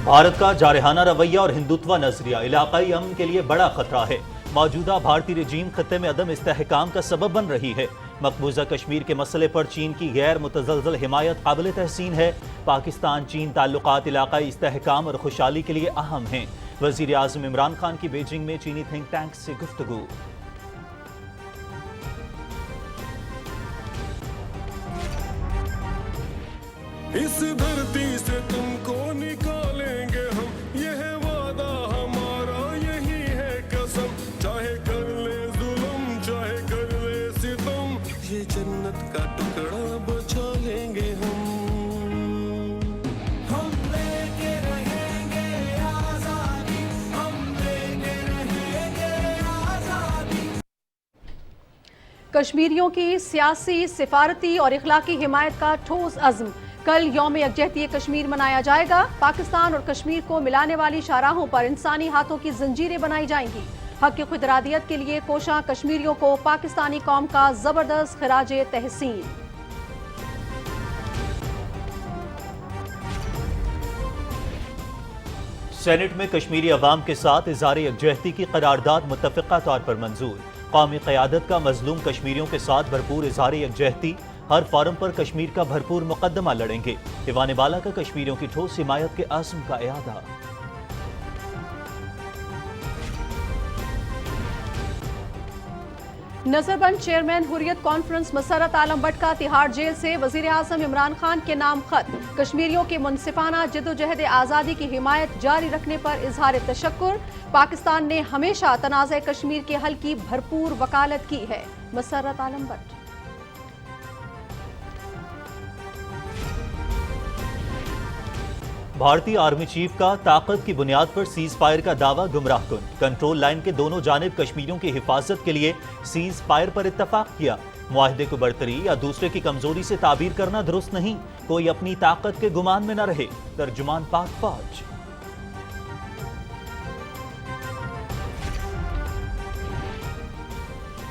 भारत का जारहाना रवैया और हिंदुत्व नजरिया इलाकाई अमन के लिए बड़ा खतरा है। मौजूदा भारतीय रजीम खत्ते में अदम इस्तेहकाम का सबब बन रही है। मकबूजा कश्मीर के मसले पर चीन की गैर मुतज़लज़ल हिमायत काबिल तहसीन है। पाकिस्तान चीन ताल्लुकात इलाकाई इस्तेहकाम और खुशहाली के लिए अहम हैं। वज़ीर आज़म इमरान खान की बीजिंग में चीनी थिंक टैंक से गुफ्तगू। इस धरती से तुमको निकालेंगे हम, यह वादा हमारा, यही है कसम। चाहे कर ले जुल्म, चाहे कर ले सितम, ये जन्नत का टुकड़ा बचा लेंगे हम लेके रहेंगे आजादी, हम लेके रहेंगे आजादी। कश्मीरियों की सियासी, सिफारती और इखलाकी हिमायत का ठोस अज़्म। कल यौम यकजहती कश्मीर मनाया जाएगा। पाकिस्तान और कश्मीर को मिलाने वाली शाहराहों पर इंसानी हाथों की जंजीरें बनाई जाएंगी। हक की खुदरादियत के लिए कोशां कश्मीरियों को पाकिस्तानी कौम का जबरदस्त खिराजे तहसीन। सेनेट में कश्मीरी अवाम के साथ इज़हार यकजहती की करारदाद मुत्तफ़िक़ा तौर पर मंजूर। कौमी क़यादत का मज़लूम कश्मीरियों के साथ भरपूर इज़हार यकजहती। हर फॉरम पर कश्मीर का भरपूर मुकदमा लड़ेंगे। ईवान बाला का कश्मीरियों की ठोस हिमायत के आज़म का इरादा। नजरबंद चेयरमैन हुर्रियत कॉन्फ्रेंस मसरत आलम भट्ट का तिहाड़ जेल से वजीर आज़म इमरान खान के नाम खत। कश्मीरियों के मुनसिफाना जद्दोजहद आज़ादी की हिमायत जारी रखने पर इजहार तशक्कुर। पाकिस्तान ने हमेशा तनाज़ कश्मीर के हल की भरपूर वकालत की है। मसरत आलम भट्ट। भारतीय आर्मी चीफ का ताकत की बुनियाद पर सीज फायर का दावा गुमराह कुन। कंट्रोल लाइन के दोनों जानिब कश्मीरियों की हिफाजत के लिए सीज फायर पर इत्तफाक किया। मुआहदे को बरतरी या दूसरे की कमजोरी से ताबीर करना दुरुस्त नहीं। कोई अपनी ताकत के गुमान में न रहे। तर्जुमान पाक फौज।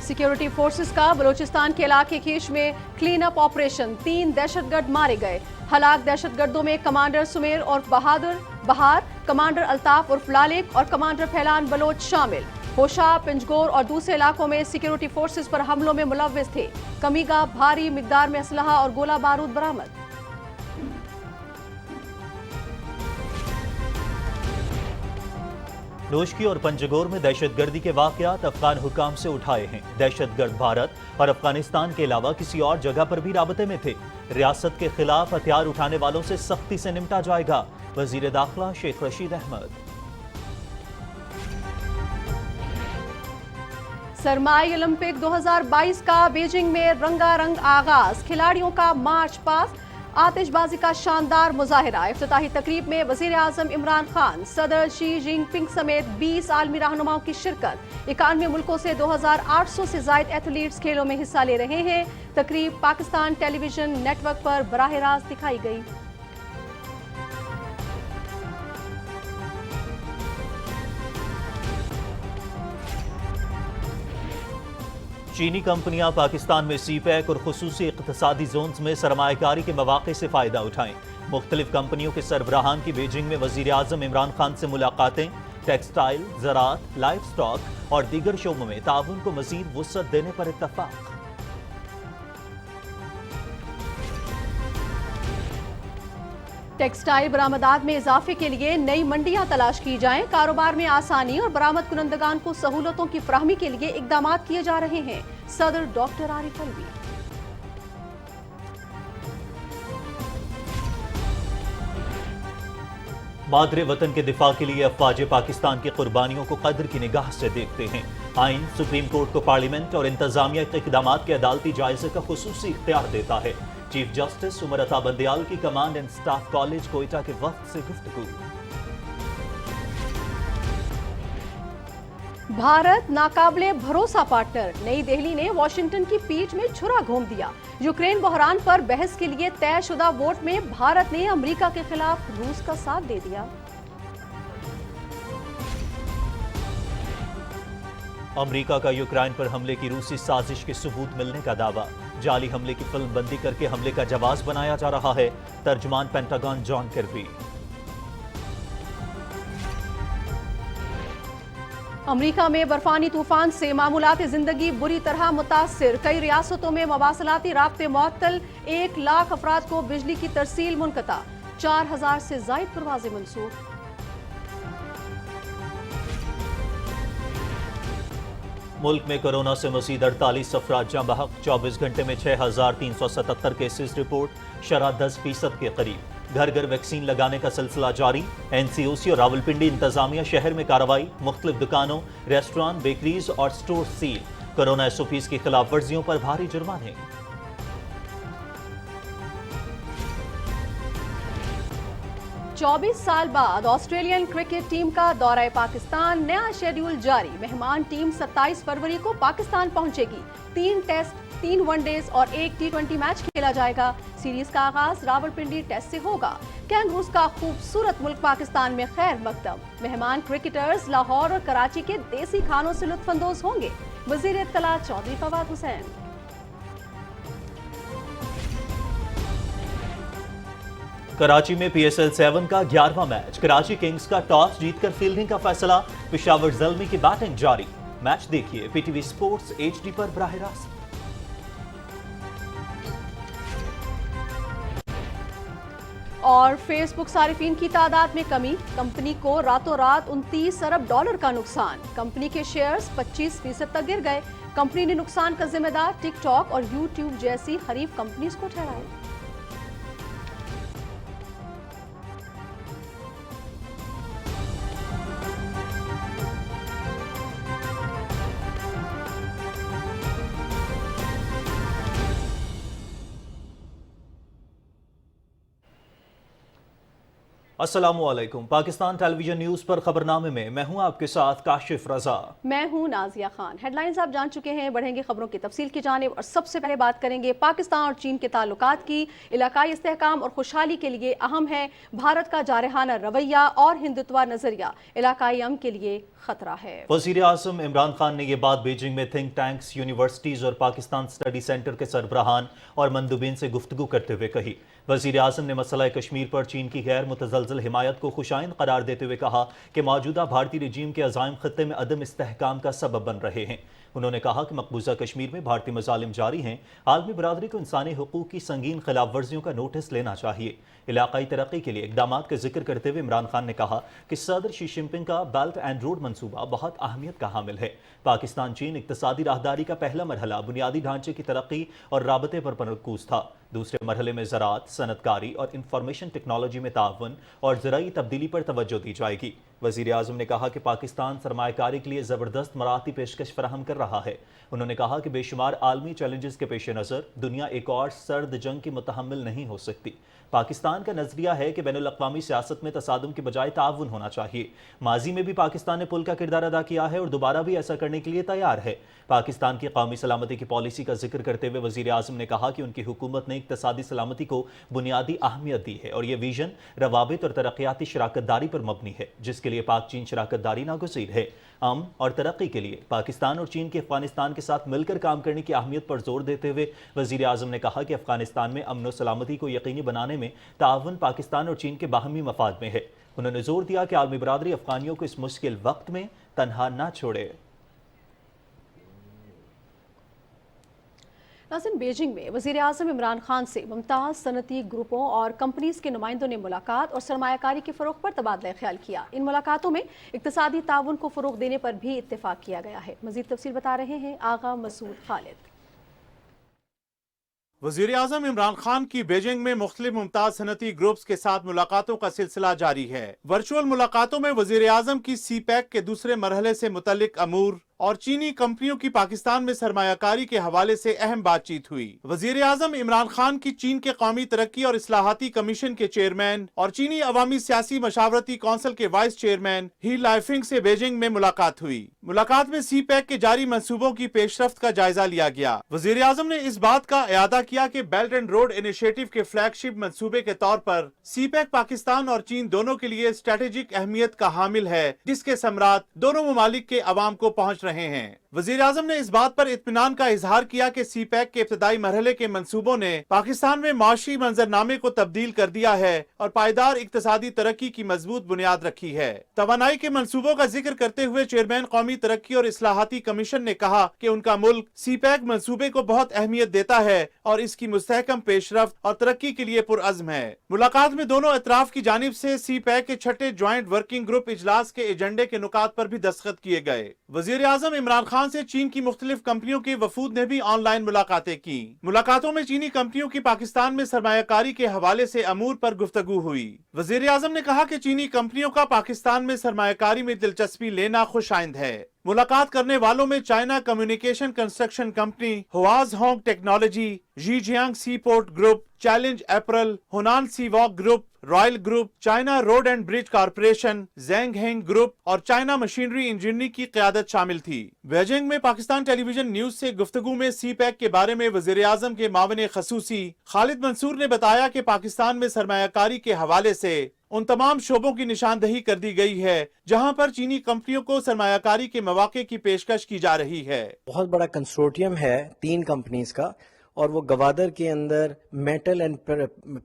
सिक्योरिटी फोर्सेस का बलोचिस्तान के इलाके खीश में क्लीन अप ऑपरेशन। 3 दहशतगर्द मारे गए। हलाक दहशतगर्दों में कमांडर सुमेर और बहार, कमांडर अल्ताफ उर्फ लालिक और कमांडर फैलान बलोच शामिल। होशा, पिंजगोर और दूसरे इलाकों में सिक्योरिटी फोर्सेस पर हमलों में मुलव्विस थे। कमीगा भारी मिकदार में असलहा और गोला बारूद बरामद। नोशकी और पंजगोर में दहशतगर्दी के वाकयात अफगान हुकाम से उठाए हैं। दहशतगर्द भारत और अफगानिस्तान के अलावा किसी और जगह पर भी राबते में थे। रियासत के खिलाफ हथियार उठाने वालों से सख्ती से निपटा जाएगा। वजीर दाखिला शेख रशीद अहमद। सरमाई ओलंपिक 2022 का बीजिंग में रंगारंग आगाज। खिलाड़ियों का मार्च पास, आतिशबाजी का शानदार मुजाहिरा। इफ्तिताही तकरीब में वजीर आज़म इमरान खान, सदर शी जिनपिंग समेत 20 आलमी रहनुमाओं की शिरकत। 91 मुल्कों से 2800 से जायद एथलीट्स खेलों में हिस्सा ले रहे हैं। तकरीब पाकिस्तान टेलीविजन नेटवर्क पर बराह रास्त दिखाई गई। चीनी कंपनियां पाकिस्तान में सी पैक और खुसूसी इक़्तिसादी जोन्स में सरमायाकारी के मौक़े से फ़ायदा उठाएं। मुख्तलिफ कंपनियों के सरबराहान की बीजिंग में वज़ीर आज़म इमरान खान से मुलाकातें। टेक्सटाइल, ज़राअत, लाइफ स्टॉक और दीगर शोबों में ताउन को मज़ीद वुसअत देने पर इत्तफ़ाक़। टेक्सटाइल बरामदात में इजाफे के लिए नई मंडियां तलाश की जाएं। कारोबार में आसानी और बरामद कुनंदगान को सहूलतों की फराहमी के लिए इकदाम किए जा रहे हैं। सदर डॉक्टर आरिफ अलवी। मादरे वतन के दिफा के लिए अफवाज पाकिस्तान की कुर्बानियों को कदर की निगाह से देखते हैं। आइन सुप्रीम कोर्ट को पार्लियामेंट और इंतजामिया के इक़दाम के अदालती जायजे का खुसूसी इख्तियार देता है। चीफ जस्टिस उमर अता बंदयाल की command and staff college Quetta के वक्त से गुफ्तगू। भारत नाकाबिले भरोसा पार्टनर। नई दिल्ली ने वॉशिंगटन की पीठ में छुरा घोंप दिया। यूक्रेन बहरान पर बहस के लिए तयशुदा वोट में भारत ने अमेरिका के खिलाफ रूस का साथ दे दिया। अमेरिका का यूक्रेन पर हमले की रूसी साजिश के सबूत मिलने का दावा। जाली हमले की फिल्म बंदी करके हमले का जवाब बनाया जा रहा है। तर्जुमान पेंटागन जॉन किर्बी। अमरीका में बर्फानी तूफान से मामूलात जिंदगी बुरी तरह मुतासिर, कई रियासतों में मवासलाती राब्ते मुअत्तल, 1 लाख अफराद को बिजली की तरसील मुनक़ता, 4000 से ज़ायद परवाज़ें मनसूख। मुल्क में कोरोना से मज़ीद 48 अफराद जाँ बहक, 24 घंटे में 6377 केसेस रिपोर्ट, शरह 10% के करीब। घर घर वैक्सीन लगाने का सिलसिला जारी। NCOC और रावलपिंडी इंतजामिया शहर में कार्रवाई, मुख्तलिफ दुकानों, रेस्टोरेंट, बेकरीज और स्टोर सील। कोरोना SOPs की खिलाफ वर्जियों पर भारी जुर्माने। चौबीस साल बाद ऑस्ट्रेलियन क्रिकेट टीम का दौरा पाकिस्तान, नया शेड्यूल जारी। मेहमान टीम 27 फरवरी को पाकिस्तान पहुंचेगी। 3 टेस्ट, 3 वनडेज और 1 T20 मैच खेला जाएगा। सीरीज का आगाज रावलपिंडी टेस्ट से होगा। कैंगरूज का खूबसूरत मुल्क पाकिस्तान में खैर मकदम। मेहमान क्रिकेटर्स लाहौर और कराची के देसी खानों से लुत्फानंदोज होंगे। वजीर इत्तला चौधरी फवाद हुसैन। कराची में PSL 7 का 11वां मैच, कराची किंग्स का टॉस जीतकर फील्डिंग का फैसला, पेशावर ज़ल्मी की बैटिंग जारी। मैच देखिए PTV स्पोर्ट्स HD पर बराह रास्त। और फेसबुक सारिफीन की तादाद में कमी, कंपनी को रातों रात $29 अरब का नुकसान। कंपनी के शेयर्स 25% तक गिर गए। कंपनी ने नुकसान का जिम्मेदार टिकटॉक और यूट्यूब जैसी हरीफ कंपनीज को ठहराया। अस्सलामुअलैकुम। पाकिस्तान टेलीविजन न्यूज पर खबरनामे में मैं हूं आपके साथ काशिफ रजा। मैं हूं नाजिया खान। हेडलाइंस आप जान चुके हैं, बढ़ेंगे खबरों की तफसील की जानिब और सबसे पहले बात करेंगे पाकिस्तान और चीन के ताल्लुकात की। इलाकाई इस्तेहकाम और खुशहाली के लिए अहम है भारत का जारहाना रवैया और हिंदुत्व नजरिया इलाकाई अमन के लिए खतरा है। वजीर आज़म इमरान खान ने यह बात बीजिंग में थिंक टैंक्स, यूनिवर्सिटीज और पाकिस्तान स्टडी सेंटर के सरबराहान और मंदूबीन से गुफ्तगू करते हुए कही। वजीर आज़म ने मसला कश्मीर पर चीन की गैर मुतज़लज़ल हिमायत को खुशाइन करार देते हुए कहा कि मौजूदा भारतीय रजीम के अज़ाइम खत्ते में अदम इस्तेहकाम का सबब बन रहे हैं। उन्होंने कहा कि मकबूजा कश्मीर में भारतीय मज़ालिम जारी हैं। आलमी बरादरी को इंसानी हुकूक की संगीन खिलाफ वर्जियों का नोटिस लेना चाहिए। इलाकाई तरक्की के लिए इक़दामात का जिक्र करते हुए इमरान खान ने कहा कि सदर शी जिनपिंग का बेल्ट एंड रोड मंसूबा बहुत अहमियत का हामिल है। पाकिस्तान चीन इक़्तिसादी राहदारी का पहला मरहला बुनियादी ढांचे की तरक्की और राबते पर मरकूज था। दूसरे मरहले में ज़राअत, सनतकारी और इंफॉर्मेशन टेक्नोलॉजी में ताउन और ज़राई तब्दीली पर तवज्जो दी जाएगी। वज़ीर आज़म ने कहा कि पाकिस्तान सरमायाकारी के लिए ज़बरदस्त मराती पेशकश फराहम कर रहा है। उन्होंने कहा कि बेशुमार आलमी चैलेंजेस के पेश नज़र दुनिया एक और सर्द जंग की मुतहम्मिल नहीं हो सकती। पाकिस्तान का नजरिया है कि बैनुल अक़वामी सियासत में तसादुम के बजाय ताउन होना चाहिए। माजी में भी पाकिस्तान ने पुल का किरदार अदा किया है और दोबारा भी ऐसा करने के लिए तैयार है। पाकिस्तान की कौमी सलामती की पॉलिसी का जिक्र करते हुए वज़ीर आज़म ने कहा कि उनकी हुकूमत ने इक़्तिसादी सलामती को बुनियादी अहमियत दी है और यह विजन रवाबित और तरक्याती शराकतदारी पर मबनी है, जिसके लिए पाक चीन शराकतदारी नागुज़ीर है। अमन और तरक्की के लिए पाकिस्तान और चीन के अफगानिस्तान के साथ मिलकर काम करने की अहमियत पर जोर देते हुए वज़ीर आज़म ने कहा कि अफगानिस्तान में अमन और सलामती को यकीनी बनाने में ताउन पाकिस्तान और चीन के बाहमी मफाद में है। उन्होंने जोर दिया कि आलमी बरादरी अफगानियों को इस मुश्किल वक्त में तन्हा न छोड़े। नाज़रीन, बीजिंग में वज़ीर आज़म इमरान खान से मुमताज़ सनती ग्रुपों और कंपनीज के नुमाइंदों ने मुलाकात और सरमायाकारी के फ़रोग़ पर तबादला ख्याल किया। इन मुलाकातों में इक़्तिसादी ताउन को फ़रोग़ देने पर भी इत्तेफाक किया गया है। मज़ीद तफसील बता रहे हैं आगा मसूद खालिद। वज़ीर आज़म इमरान खान की बीजिंग में मुख्तलिफ मुमताज़ सनती ग्रुप्स के साथ मुलाकातों का सिलसिला जारी है। वर्चुअल मुलाकातों में वज़ीर आज़म की CPEC के दूसरे मरहले से मुतल्लिक अमूर और चीनी कंपनियों की पाकिस्तान में सरमायाकारी के हवाले से अहम बातचीत हुई। वज़ीर आज़म इमरान खान की चीन के कौमी तरक्की और इस्लाहाती कमीशन के चेयरमैन और चीनी अवामी सियासी मशावरती कौंसिल के वाइस चेयरमैन ही लाइफिंग से बीजिंग में मुलाकात हुई। मुलाकात में CPEC के जारी मंसूबों की पेशरफ्त का जायजा लिया गया। वज़ीर आज़म ने इस बात का इयादा किया कि बेल्ट एंड रोड इनिशिएटिव के फ्लैगशिप मंसूबे के तौर पर CPEC पाकिस्तान और चीन दोनों के लिए स्ट्रेटेजिक अहमियत का हामिल है, जिसके समरात दोनों ममालिक के अवाम को पहुँच रहे हैं। वज़ीर आज़म ने इस बात पर इत्मीनान का इजहार किया कि CPEC के इब्तदाई मरहले के मंसूबों ने पाकिस्तान में माशी मंजरनामे को तब्दील कर दिया है और पायदार इक्तिसादी तरक्की की मजबूत बुनियाद रखी है। तवानाई के मंसूबों का जिक्र करते हुए चेयरमैन कौमी कौमी तरक्की और इस्लाहाती कमीशन ने कहा कि उनका मुल्क सीपैक मंसूबे को बहुत अहमियत देता है और इसकी मुस्तहकम पेशरफ्त और तरक्की के लिए पुरअज़्म है। मुलाकात में दोनों अतराफ की जानिब से सीपैक के छठे ज्वाइंट वर्किंग ग्रुप इजलास के एजेंडे के नुकात पर भी दस्तखत किए गए। वजीर आजम इमरान खान से चीन की मुख्तलिफ कंपनियों के वफूद ने भी ऑनलाइन मुलाकातें की। मुलाकातों में चीनी कंपनियों की पाकिस्तान में सरमायाकारी के हवाले से अमूर पर गुफ्तगू हुई। वजीर आजम ने कहा कि चीनी कंपनियों का पाकिस्तान में सरमायाकारी में दिलचस्पी लेना खुशाइंद है। मुलाकात करने वालों में China communication construction company, Huazhong technology, Zhejiang sea port group, चैलेंज एप्रल, हुनान सी वॉक group, royal group, China road and bridge corporation, Zheng Heng group और चाइना मशीनरी इंजीनियरिंग की क़यादत शामिल थी। बीजिंग में पाकिस्तान टेलीविजन न्यूज से गुफ्तगू में सीपैक के बारे में वज़ीर आज़म के मावने खसूसी खालिद मंसूर ने बताया कि पाकिस्तान में सरमायाकारी के हवाले से उन तमाम शोबों की निशानदही कर दी गई है जहां पर चीनी कंपनियों को सरमायाकारी के मौके की पेशकश की जा रही है। बहुत बड़ा कंसोर्टियम है 3 कंपनीज का और वो गवादर के अंदर मेटल एंड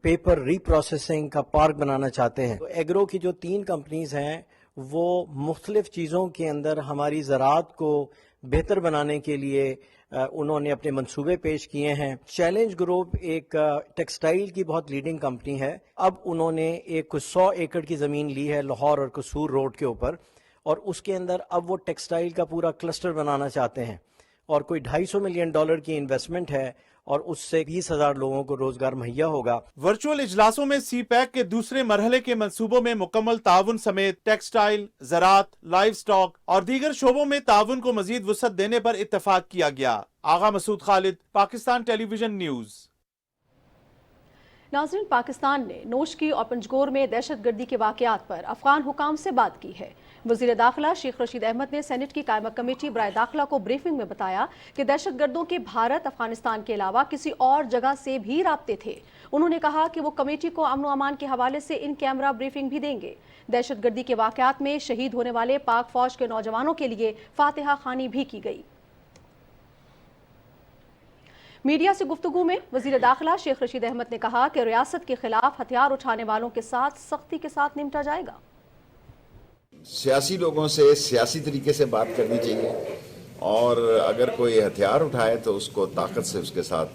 पेपर रीप्रोसेसिंग का पार्क बनाना चाहते हैं। तो एग्रो की जो 3 कंपनीज हैं वो मुख्तलिफ चीज़ों के अंदर हमारी ज़राअत को बेहतर बनाने के लिए उन्होंने अपने मंसूबे पेश किए हैं। चैलेंज ग्रुप एक टेक्सटाइल की बहुत लीडिंग कंपनी है। अब उन्होंने एक 100 एकड़ की ज़मीन ली है लाहौर और कसूर रोड के ऊपर और उसके अंदर अब वो टेक्सटाइल का पूरा क्लस्टर बनाना चाहते हैं और कोई $250 मिलियन की इन्वेस्टमेंट है और उससे 20,000 लोगों को रोजगार मुहैया होगा। वर्चुअल इजलासों में सीपैक के दूसरे मरहले के मंसूबों में मुकम्मल ताउन समेत टेक्सटाइल, ज़राअत, लाइव स्टॉक और दीगर शोबों में ताउन को मजीद वुसअत देने पर इत्तफाक किया गया। आगा मसूद खालिद, पाकिस्तान टेलीविजन न्यूज। नाज़रीन, पाकिस्तान ने नोशकी और पंजगोर में दहशतगर्दी के वाक़यात पर अफगान हुकाम से बात की है। वज़ीर दाखिला शेख रशीद अहमद ने सेनेट की कायमा कमेटी बराए दाखिला को ब्रीफिंग में बताया कि दहशतगर्दों के भारत, अफगानिस्तान के अलावा किसी और जगह से भी राब्ते थे। उन्होंने कहा कि वो कमेटी को अमन व अमान के हवाले से इन कैमरा ब्रीफिंग भी देंगे। दहशतगर्दी के वाक़यात में शहीद होने वाले पाक फौज के नौजवानों के लिए फातिहा खानी भी की गई। मीडिया से गुफ्तगू में वज़ीर दाखिला शेख रशीद अहमद ने कहा कि रियासत के खिलाफ हथियार उठाने वालों के साथ सख्ती के साथ निपटा जाएगा। सियासी लोगों से सियासी तरीके से बात करनी चाहिए और अगर कोई हथियार उठाए तो उसको ताकत से उसके साथ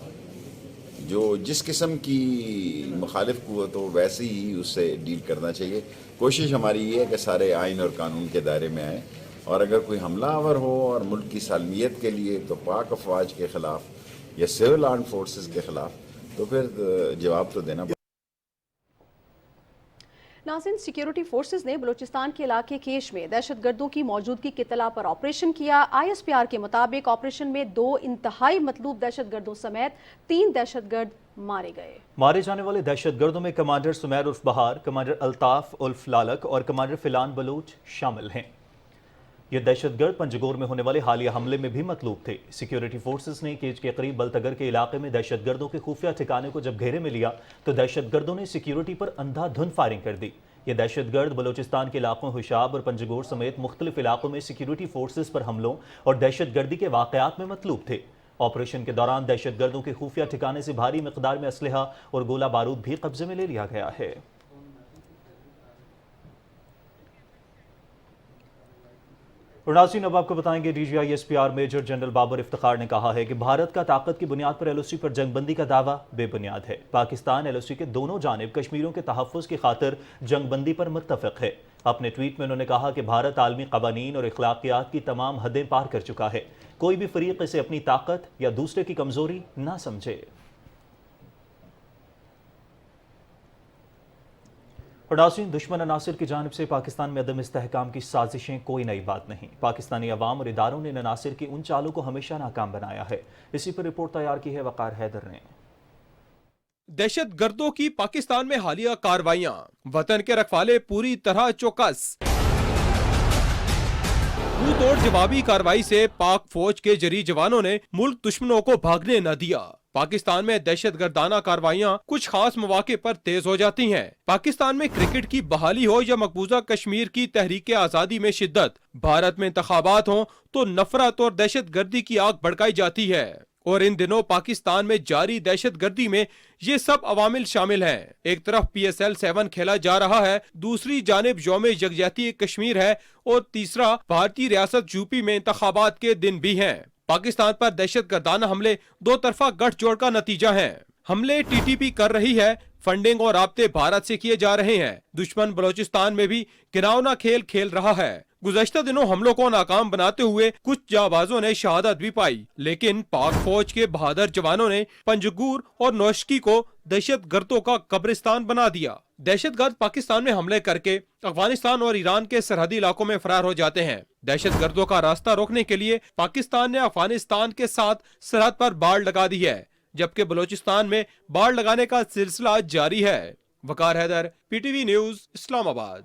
जो जिस किस्म की मुखालिफ कुव्वत हो वैसे ही उससे डील करना चाहिए। कोशिश हमारी ये है कि सारे आइन और कानून के दायरे में आए और अगर कोई हमलावर हो और मुल्क की सालमियत के लिए तो पाक अफवाज के खिलाफ या सिविल आर्म फोर्सेस के खिलाफ तो फिर जवाब तो देना। नाज़रीन, सिक्योरिटी फोर्सेस ने बलूचिस्तान के इलाके केश में दहशतगर्दों की मौजूदगी की इत्तला पर ऑपरेशन किया। ISPR के मुताबिक ऑपरेशन में 2 इंतहाई मतलूब दहशतगर्दों समेत 3 दहशतगर्द मारे गए। मारे जाने वाले दहशतगर्दों में कमांडर सुमैर उर्फ बहार, कमांडर अल्ताफ उर्फ लालक और कमांडर फिलान बलूच शामिल हैं। ये दहशतगर्द पंजगोर में होने वाले हालिया हमले में भी मतलूब थे। सिक्योरिटी फोर्सेस ने केज के करीब बलतगर के इलाके में दहशतगर्दों के खुफिया ठिकाने को जब घेरे में लिया तो दहशतगर्दों ने सिक्योरिटी पर अंधाधुंध फायरिंग कर दी। ये दहशतगर्द बलूचिस्तान के इलाकों हुशाब और पंजगोर समेत मुख्तलिफ इलाकों में सिक्योरिटी फोर्सेस पर हमलों और दहशतगर्दी के वाक़यात में मतलूब थे। ऑपरेशन के दौरान दहशतगर्दों के खुफिया ठिकाने से भारी मिकदार में असलहा और गोला बारूद भी कब्जे में ले लिया गया है। नाज़रीन, अब आपको बताएंगे DGI SPR major general Babar Iftikhar ने कहा है कि भारत का ताकत की बुनियाद पर LOC पर जंगबंदी का दावा बेबुनियाद है। पाकिस्तान LOC के दोनों जानिब कश्मीरियों के तहफ़्फ़ुज़ की खातिर जंगबंदी पर मुत्तफ़िक़ है। अपने ट्वीट में उन्होंने कहा कि भारत आलमी क़वानीन और अखलाक़ियात की तमाम हदें पार कर चुका है। कोई भी फ़रीक़ इसे अपनी ताकत या दूसरे की कमज़ोरी ना समझे। और नाज़रीन, दुश्मन अनासिर की जानिब से पाकिस्तान में अदम इस्तेहकाम की साजिशें कोई नई बात नहीं। पाकिस्तानी अवाम और इदारों ने अनासिर की उन चालों को हमेशा नाकाम बनाया है। इसी पर रिपोर्ट तैयार की है वकार हैदर ने। दहशत गर्दों की पाकिस्तान में हालिया कार्रवाइयां, वतन के रखवाले पूरी तरह चौकस। मुंह तोड़ जवाबी कार्रवाई से पाक फौज के जरी जवानों ने मुल्क दुश्मनों को भागने न दिया। पाकिस्तान में दहशत गर्दाना कार्रवाइयां कुछ खास मौके पर तेज हो जाती हैं। पाकिस्तान में क्रिकेट की बहाली हो या मकबूजा कश्मीर की तहरीक आजादी में शिद्दत, भारत में इंतखाबात हो तो नफरत और दहशत गर्दी की आग भड़काई जाती है। और इन दिनों पाकिस्तान में जारी दहशत गर्दी में ये सब अवामिल शामिल हैं। एक तरफ PSL 7 खेला जा रहा है, दूसरी जानिब यौम यकजहती कश्मीर है और तीसरा भारतीय रियासत यूपी में इंतखाबात के दिन भी हैं। पाकिस्तान पर दहशत गर्दाना हमले दो तरफा गठजोड़ का नतीजा है। हमले TTP कर रही है, फंडिंग और राब्ते भारत से किए जा रहे हैं। दुश्मन बलोचिस्तान में भी गिरावना खेल खेल रहा है। गुज़श्ता दिनों हमलों को नाकाम बनाते हुए कुछ जाबाजों ने शहादत भी पाई, लेकिन पाक फौज के बहादुर जवानों ने पंजगूर और नौशकी को दहशत गर्दों का कब्रिस्तान बना दिया। दहशत गर्द पाकिस्तान में हमले करके अफगानिस्तान और ईरान के सरहदी इलाकों में फरार हो जाते हैं। दहशत गर्दों का रास्ता रोकने के लिए पाकिस्तान ने अफगानिस्तान के साथ सरहद पर बाड़ लगा दी है, जबकि बलोचिस्तान में बाड़ लगाने का सिलसिला जारी है। वकार हैदर, PTV न्यूज, इस्लामाबाद।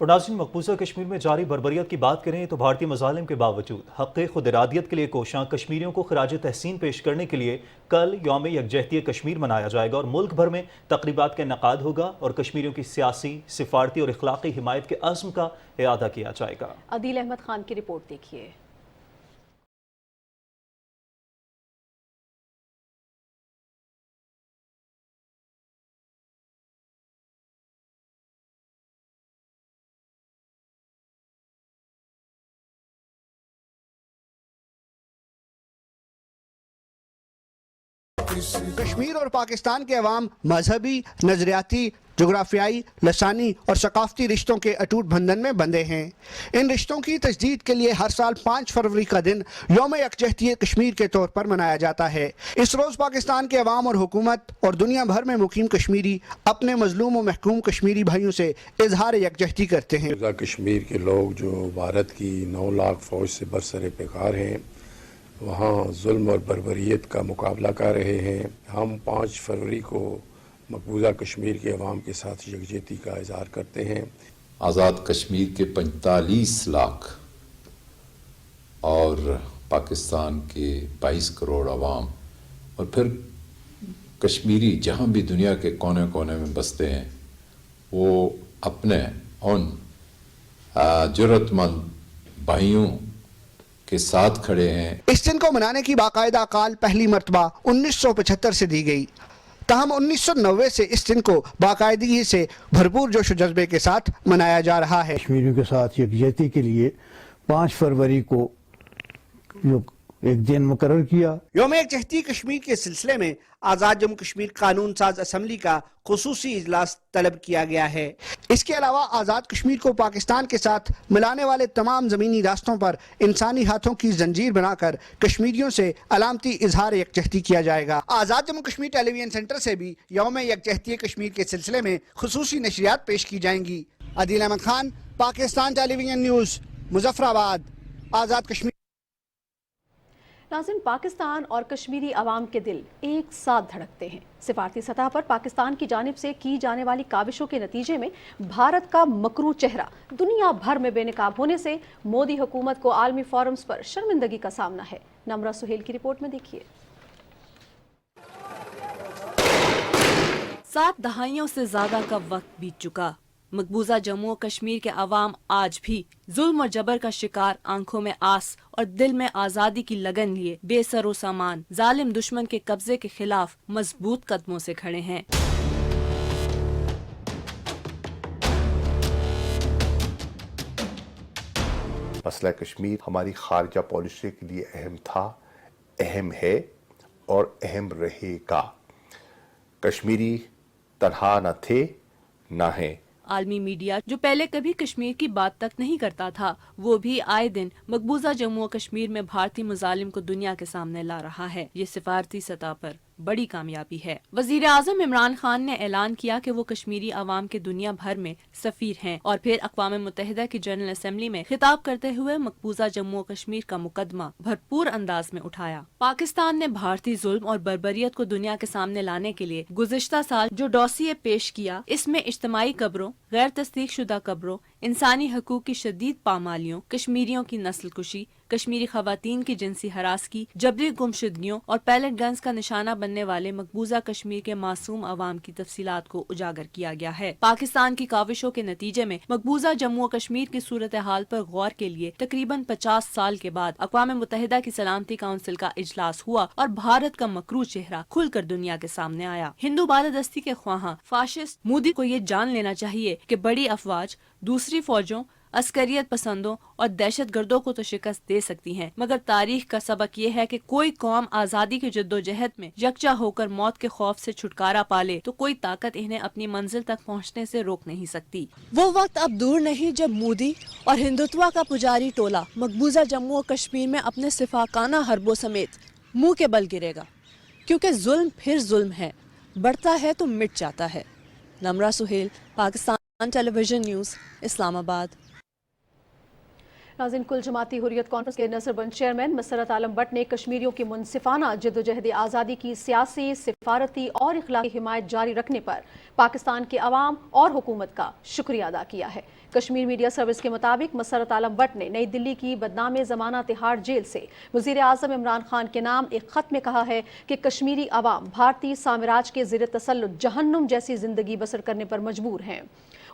और नाज़रीन, मकबूजा कश्मीर में जारी बर्बरियत की बात करें तो भारतीय मज़ालिम के बावजूद हक़ खुद इरादियत के लिए कोशां कश्मीरियों को खराज तहसीन पेश करने के लिए कल यौम यकजहती कश्मीर मनाया जाएगा और मुल्क भर में तक़रीबात का इनेकाद होगा और कश्मीरियों की सियासी, सिफारती और इखलाकी हिमायत के अज़्म का इआदा किया जाएगा। अदील अहमद खान की रिपोर्ट देखिए। कश्मीर और पाकिस्तान के अवाम मजहबी, नजरियाती, जोग्राफियाई, लसानी और सकाफती रिश्तों के अटूट बंधन में बंधे हैं। इन रिश्तों की तजदीद के लिए हर साल 5 फरवरी का दिन यौम यकजहती कश्मीर के तौर पर मनाया जाता है। इस रोज़ पाकिस्तान के अवाम और हुकूमत और दुनिया भर में मुकीम कश्मीरी अपने मजलूम और महकूम कश्मीरी भाइयों से इजहार यकजहती करते हैं। कश्मीर के लोग जो भारत की 9 लाख फौज से बरसरे पैकार हैं, वहाँ जुल्म और बर्बरियत का मुकाबला कर रहे हैं। हम 5 फरवरी को मकबूजा कश्मीर के अवाम के साथ यकजहती का इजहार करते हैं। आज़ाद कश्मीर के 45 लाख और पाकिस्तान के 22 करोड़ अवाम और फिर कश्मीरी जहाँ भी दुनिया के कोने कोने में बसते हैं, वो अपने उन जुर्रतमंद भाइयों के साथ खड़े हैं। इस दिन को मनाने की बाकायदा काल पहली मरतबा 1975 से दी गई। तहम 1990 से इस दिन को बाकायदगी से भरपूर जोश जज्बे के साथ मनाया जा रहा है। कश्मीरियों के साथ यकजहती के लिए 5 फरवरी को एक दिन मुकर्रर किया। यौम यकजहती कश्मीर के सिलसिले में आज़ाद जम्मू कश्मीर कानून साज असम्बली का खुसूसी इजलास तलब किया गया है। इसके अलावा आज़ाद कश्मीर को पाकिस्तान के साथ मिलाने वाले तमाम ज़मीनी रास्तों पर इंसानी हाथों की जंजीर बनाकर कश्मीरियों से अलामती इजहार यकजहती किया जाएगा। आज़ाद जम्मू कश्मीर टेलीविजन सेंटर से भी यौम यकजहती कश्मीर के सिलसिले में खुसूसी नशरियात पेश की जाएंगी। Adeel Ahmad Khan, Pakistan television news, Muzaffarabad, Azad Kashmir. नाज़रीन, पाकिस्तान और कश्मीरी अवाम के दिल एक साथ धड़कते हैं। सिफारती सतह पर पाकिस्तान की जानिब से की जाने वाली काविशों के नतीजे में भारत का मकरू चेहरा दुनिया भर में बेनकाब होने से मोदी हुकूमत को आलमी फोरम्स पर शर्मिंदगी का सामना है। नम्रा सुहेल की रिपोर्ट में देखिए। 7 दहाइयों से ज्यादा का वक्त बीत चुका। मकबूजा जम्मू और कश्मीर के अवाम आज भी जुल्म और जबर का शिकार, आंखों में आस और दिल में आजादी की लगन लिए बेसरो सामान जालिम दुश्मन के कब्जे के खिलाफ मजबूत कदमों से खड़े हैं। मसला कश्मीर हमारी खारजा पॉलिसी के लिए अहम था, अहम है और अहम रहेगा। कश्मीरी तनहा न थे न हैं। आलमी मीडिया जो पहले कभी कश्मीर की बात तक नहीं करता था, वो भी आए दिन मकबूजा जम्मू और कश्मीर में भारतीय मुजालिम को दुनिया के सामने ला रहा है। ये सिफारती सतह पर बड़ी कामयाबी है। वजीर आजम इमरान खान ने ऐलान किया कि वो कश्मीरी अवाम के दुनिया भर में सफीर हैं और फिर अक़वाम मुत्तहिदा की जनरल असेंबली में खिताब करते हुए मकबूजा जम्मू और कश्मीर का मुकदमा भरपूर अंदाज में उठाया। पाकिस्तान ने भारतीय जुल्म और बर्बरियत को दुनिया के सामने लाने के लिए गुज़िश्ता साल जो डॉसिये पेश किया, इसमें इज्तिमाई कब्रों, गैर तस्दीक शुदा कब्रों, इंसानी हकूक की शदीद पामालियों, कश्मीरियों की नस्ल कुशी, कश्मीरी खवातीन की जिनसी हरासगी, जबरी गुमशुदगियों और पैलेट गन्स का निशाना बनने वाले मकबूजा कश्मीर के मासूम अवाम की तफसीलात को उजागर किया गया है। पाकिस्तान की काविशों के नतीजे में मकबूजा जम्मू और कश्मीर की सूरत हाल पर गौर के लिए तकरीबन 50 साल के बाद अक़वाम मुत्तहिदा की सलामती काउंसिल का इजलास हुआ और भारत का मकरूज चेहरा खुलकर दुनिया के सामने आया। हिंदू बालादस्ती के ख्वाहां फाशिस्ट मोदी को ये जान लेना चाहिए कि बड़ी अफवाज दूसरी फौजों, अस्करियत पसंदों और दहशत गर्दों को तो शिकस्त दे सकती हैं, मगर तारीख का सबक ये है कि कोई कौम आज़ादी की जद्दोजहद में यकजा होकर मौत के खौफ से छुटकारा पाले तो कोई ताकत इन्हें अपनी मंजिल तक पहुंचने से रोक नहीं सकती। वो वक्त अब दूर नहीं जब मोदी और हिंदुत्व का पुजारी टोला मकबूजा जम्मू और कश्मीर में अपने सिफाकाना हरबों समेत मुंह के बल गिरेगा, क्योंकि जुल्म फिर जुल्म है, बढ़ता है तो मिट जाता है। Namra Suhail, Pakistan television news, Islamabad. नाज़रीन, कुल जमाती हुर्रियत कॉन्फ्रेंस के नज़रबंद चेयरमैन मसरत आलम भट्ट ने कश्मीरियों की मुनसिफाना जद्दोजहद आज़ादी की सियासी, सिफारती और इखलाकी हिमायत जारी रखने पर पाकिस्तान के अवाम और हुकूमत का शुक्रिया अदा किया है। कश्मीर मीडिया सर्विस के मुताबिक मसरत आलम भट्ट ने नई दिल्ली की बदनाम ज़माना तिहाड़ जेल से वज़ीर आज़म इमरान खान के नाम एक ख़त में कहा है कि कश्मीरी अवाम भारतीय साम्राज्य के ज़ेर तसल्लुत जहन्नुम जैसी ज़िंदगी बसर करने पर मजबूर हैं।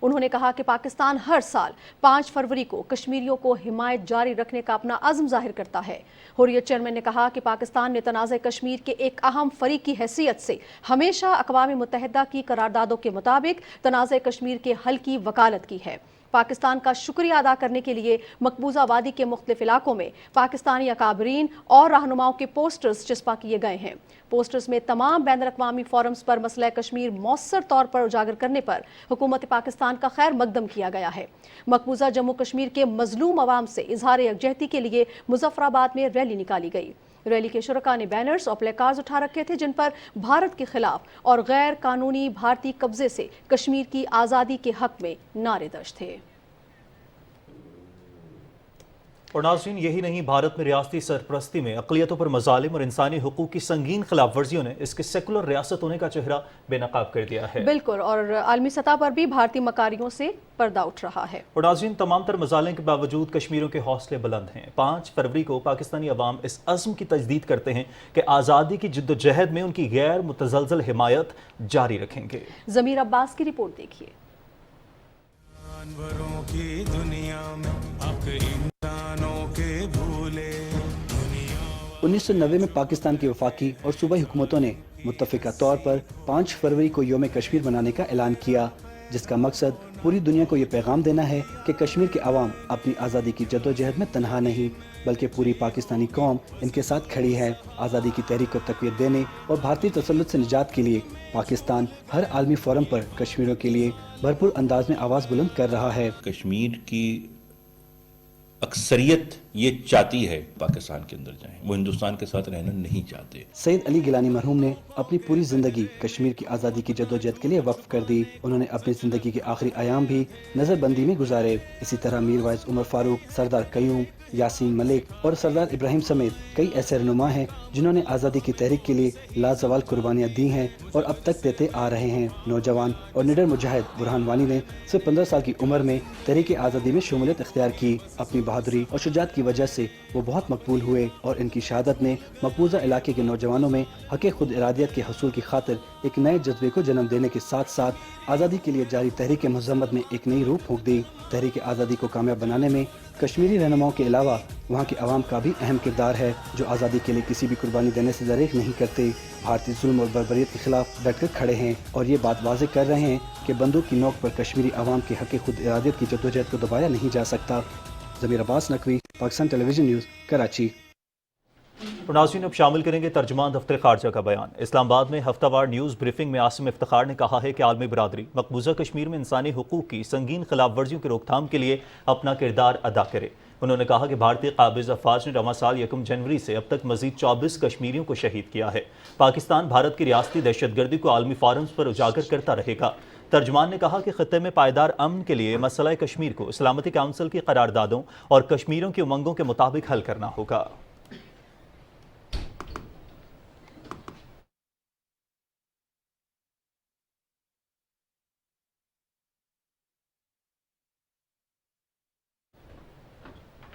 उन्होंने कहा कि पाकिस्तान हर साल 5 फरवरी को कश्मीरियों को हिमायत जारी रखने का अपना अज़्म जाहिर करता है। हुर्रियत चेयरमैन ने कहा कि पाकिस्तान ने तनाज़ कश्मीर के एक अहम फरीक की हैसियत से हमेशा अक़वाम मुत्तहिदा की करारदादों के मुताबिक तनाज़ कश्मीर के हल की वकालत की है। पाकिस्तान का शुक्रिया अदा करने के लिए मकबूजा वादी के मुख्तलिफ इलाकों में पाकिस्तानी अकाबरीन और रहनुमाओं के पोस्टर्स चिस्पा किए गए हैं। पोस्टर्स में तमाम बैनुल अक़वामी फोरम्स पर मसला कश्मीर मौसर तौर पर उजागर करने पर हुकूमत पाकिस्तान का खैर मकदम किया गया है। मकबूजा जम्मू कश्मीर के मजलूम अवाम से इजहार यकजहती के लिए मुजफ्फराबाद में रैली निकाली गई। रैली के शुरका ने बैनर्स और प्लेकार्ड्स उठा रखे थे जिन पर भारत के खिलाफ और गैर कानूनी भारतीय कब्जे से कश्मीर की आज़ादी के हक में नारे दर्ज थे। और नाज़रीन, यही नहीं, भारत में रियासती सरपरस्ती में अक़लियतों पर मज़ालिम और इंसानी हुकूक की संगीन खिलाफ वर्जियों ने इसके सेकुलर रियासत होने का चेहरा बेनकाब कर दिया है। बिल्कुल, और आलमी सतह पर भी भारतीय मकारियों से पर्दा उठ रहा है। और नाज़रीन, तमाम तर मज़ालिम के बावजूद कश्मीरियों के हौसले बुलंद हैं। 5 फरवरी को पाकिस्तानी अवाम इस अज़्म की तजदीद करते हैं कि आज़ादी की जद्दोजहद में उनकी गैर मुतज़लज़ल हिमायत जारी रखेंगे। ज़मीर अब्बास की रिपोर्ट देखिए। जानवरों की दुनिया में अब इंसानों के भूले 1990 में पाकिस्तान की वफाकी और सूबाई हुकूमतों ने मुत्तफ़िका तौर पर 5 फरवरी को योम कश्मीर मनाने का ऐलान किया, जिसका मकसद पूरी दुनिया को ये पैगाम देना है कि कश्मीर के अवाम अपनी आज़ादी की जद्दोजहद में तनहा नहीं, बल्कि पूरी पाकिस्तानी कौम इनके साथ खड़ी है। आज़ादी की तहरीक को तक़वीत देने और भारतीय तसल्लुत से निजात के लिए पाकिस्तान हर आलमी फोरम पर कश्मीरियों के लिए भरपूर अंदाज में आवाज़ बुलंद कर रहा है। कश्मीर की अक्सरियत ये चाहती है पाकिस्तान के अंदर जाएं, वो हिंदुस्तान के साथ रहना नहीं चाहते। सैयद अली गिलानी मरहूम ने अपनी पूरी जिंदगी कश्मीर की आज़ादी की जद्दोजहद के लिए वक्फ कर दी। उन्होंने अपनी जिंदगी के आखिरी अयाम भी नजरबंदी में गुजारे। इसी तरह मीर वाइस उमर फारूक, सरदार कयूम, यासीन मलिक और सरदार इब्राहिम समेत कई ऐसे रहनुमा हैं जिन्होंने आज़ादी की तहरीक के लिए लाजवाल कुर्बानियाँ दी हैं और अब तक देते आ रहे हैं। नौजवान और निडर मुजाहिद बुरहान वानी ने सिर्फ 15 साल की उम्र में तहरीक आज़ादी में शमूलियत इख्तियार की। अपनी बहादुरी और शुजात की वजह से वो बहुत मकबूल हुए और इनकी शहादत ने मकबूजा इलाके के नौजवानों में हक़ खुद इरादियत के हसूल की खातिर एक नए जज्बे को जन्म देने के साथ साथ आज़ादी के लिए जारी तहरीक मज़म्मत में एक नई रूह फूंक दी। तहरीक आज़ादी को कामयाब बनाने में कश्मीरी रहनुमाओं के अलावा वहाँ के अवाम का भी अहम किरदार है, जो आज़ादी के लिए किसी भी कुर्बानी देने से दरेक नहीं करते। भारतीय जुल्म और बर्बरियत के खिलाफ डटकर खड़े हैं और ये बात वाज़ेह कर रहे हैं कि बंदूक की नोक पर कश्मीरी अवाम के हक़ खुद इरादियत की जद्दोजहद को दबाया नहीं जा सकता। ज़मीर अब्बास नकवी, पाकिस्तान टेलीविजन न्यूज़, कराची। नाज़रीन, अब शामिल करेंगे तर्जुमान दफ्तर खारजा का बयान। इस्लामाबाद में हफ्तावार न्यूज़ ब्रीफिंग में आसिम इफ्तिखार ने कहा है कि आलमी बरादरी मकबूजा कश्मीर में इंसानी हुकूक की संगीन खिलाफ वर्जियों की रोकथाम के लिए अपना किरदार अदा करे। उन्होंने कहा कि भारतीय काबिज अफवाज ने रवां साल 1 जनवरी से अब तक मजीद 24 कश्मीरियों को शहीद किया है। पाकिस्तान भारत की रियासती दहशतगर्दी को आलमी फोरम्स पर उजागर करता रहेगा। तर्जुमान ने कहा कि खत्ते में पायदार अमन के लिए मसला कश्मीर को सलामती काउंसिल की करारदादों और कश्मीरियों की उमंगों के मुताबिक हल करना होगा।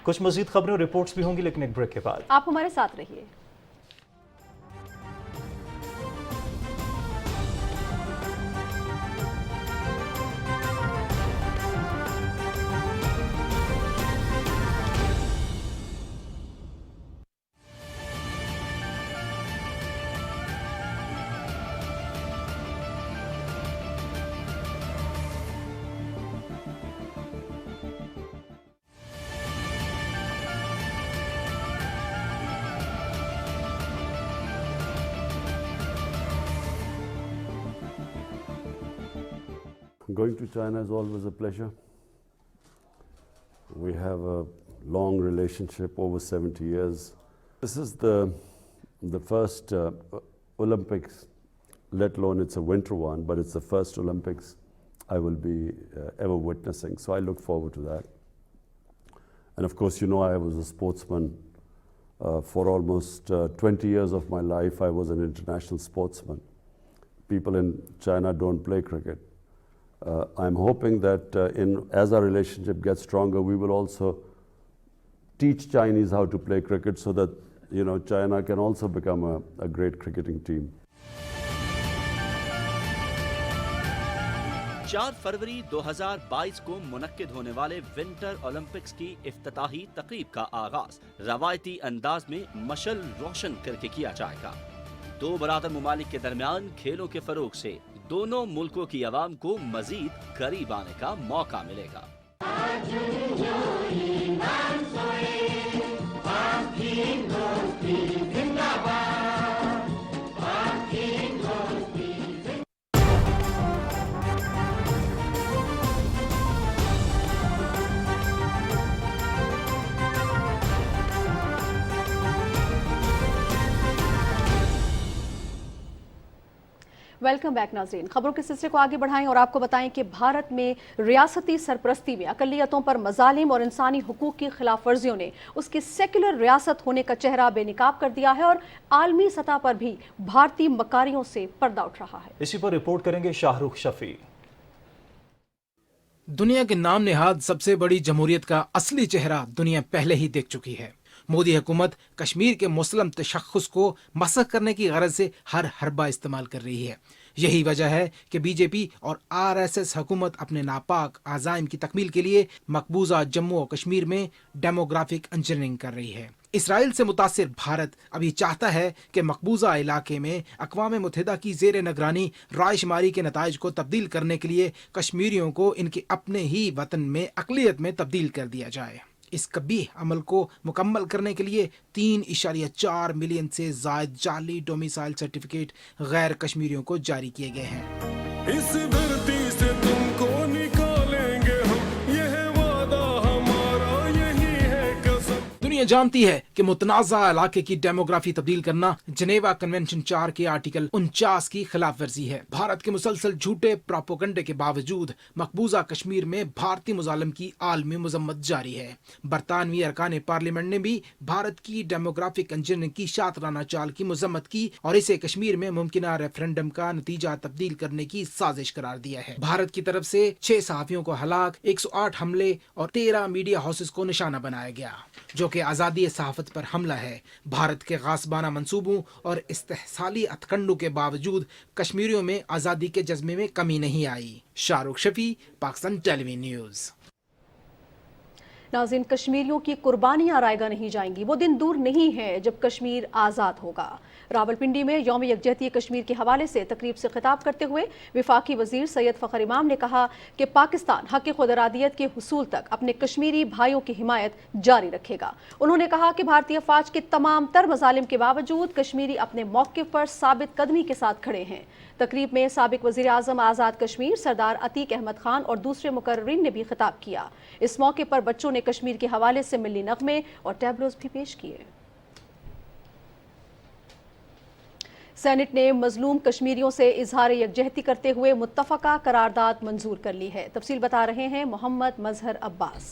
कुछ मजीद खबरें और रिपोर्ट्स भी होंगी, लेकिन एक ब्रेक के बाद। आप हमारे साथ रहिए। Going to China is always a pleasure. We have a long relationship, over 70 years. This is the first Olympics, let alone it's a winter one, but it's the first Olympics I will be ever witnessing. So I look forward to that. And of course, you know, I was a sportsman for almost 20 years of my life. I was an international sportsman. People in China don't play cricket. I'm hoping that as our relationship gets stronger, we will also teach Chinese how to play cricket so that, you know, China can also become a great cricketing team. 4 फरवरी 2022 को मुनक्किद होने वाले winter Olympics की इफ्तिताही तकरीब का आगाज रवायती अंदाज में मशल रोशन करके किया जाएगा। दो बरादर मुमालिक के दरमियान खेलों के फरोग से दोनों मुल्कों की आवाम को मजीद करीब आने का मौका मिलेगा। वेलकम बैक नाज़रीन। खबरों के सिलसिले को आगे बढ़ाएं और आपको बताएं कि भारत में रियासती सरपरस्ती में अकलियतों पर मजालिम और इंसानी हुकूक की खिलाफ वर्जियों ने उसकी सेक्युलर रियासत होने का चेहरा बेनकाब कर दिया है और आलमी सतह पर भी भारतीय मकारियों से पर्दा उठ रहा है। इसी पर रिपोर्ट करेंगे शाहरुख शफी। दुनिया के नाम नेहाद सबसे बड़ी जमहूरियत का असली चेहरा दुनिया पहले ही देख चुकी है। मोदी हुकूमत कश्मीर के मुस्लिम तशख्खुस को मसख करने की गरज से हर हरबा इस्तेमाल कर रही है। यही वजह है कि बीजेपी और आरएसएस हुकूमत अपने नापाक आज़ाइम की तकमील के लिए मकबूजा जम्मू और कश्मीर में डेमोग्राफिक इंजीनियरिंग कर रही है। इसराइल से मुतासिर भारत अभी चाहता है कि मकबूजा इलाके में अक़वाम मुत्तहिदा की ज़ेर निगरानी रायशुमारी के नताइज को तब्दील करने के लिए कश्मीरियों को इनके अपने ही वतन में अक़लियत में तब्दील कर दिया जाए। इस कबीह अमल को मुकम्मल करने के लिए 3.4 मिलियन से ज़ायद जाली डोमिसाइल सर्टिफिकेट गैर कश्मीरियों को जारी किए गए हैं। इस धरती से तुमको निकालेंगे हम, यह वादा हमारा, यही है कसम। दुनिया जानती है कि मुतनाज़ा इलाके की डेमोग्राफी तब्दील करना जनेवा कन्वेंशन 4 के आर्टिकल 49 की खिलाफ वर्जी है। भारत के मुसलसल झूठे प्रोपोगंडे के बावजूद मकबूजा कश्मीर में भारतीय मुजालिम की आलमी मजम्मत जारी है। बरतानवी अरकान पार्लियामेंट ने भी भारत की डेमोग्राफिक इंजीनियरिंग की शातिराना चाल की मजम्मत की और इसे कश्मीर में मुमकिना रेफरेंडम का नतीजा तब्दील करने की साजिश करार दिया है। भारत की तरफ से 6 सहाफियों को हलाक, 108 हमले और 13 मीडिया हाउसेस को निशाना बनाया गया, जो कि आज़ादी सहाफत पर हमला है। भारत के गासबाना मंसूबों और इस्तेहसाली हथकंडों के बावजूद कश्मीरियों में आज़ादी के जज्बे में कमी नहीं आई। Shahrukh Shafi, Pakistan television news. नाज़रीन, कश्मीरियों की कुर्बानियां रायगा नहीं जाएंगी। वो दिन दूर नहीं है जब कश्मीर आज़ाद होगा। रावलपिंडी में यौम यकजहती कश्मीर के हवाले से तकरीब से खिताब करते हुए वफाकी वजीर सैयद फ़खर इमाम ने कहा कि पाकिस्तान हक़ खुदरादियत के हुसूल तक अपने कश्मीरी भाइयों की हिमायत जारी रखेगा। उन्होंने कहा कि भारतीय फ़ौज के तमाम तर मज़ालिम के बावजूद कश्मीरी अपने मौक़िफ़ पर साबित कदमी के साथ खड़े हैं। तकरीब में साबिक वज़ीर आज़म आज़ाद कश्मीर सरदार अतीक अहमद खान और दूसरे मुकर्रिरीन ने भी खिताब किया। इस मौके पर बच्चों ने कश्मीर के हवाले से मिली नग़मे और टैबलोज भी पेश किए। सेनेट ने मजलूम कश्मीरियों से इजहार यकजहती करते हुए मुत्तफ़क़ा करारदाद मंजूर कर ली है। तफसील बता रहे हैं मोहम्मद मजहर अब्बास।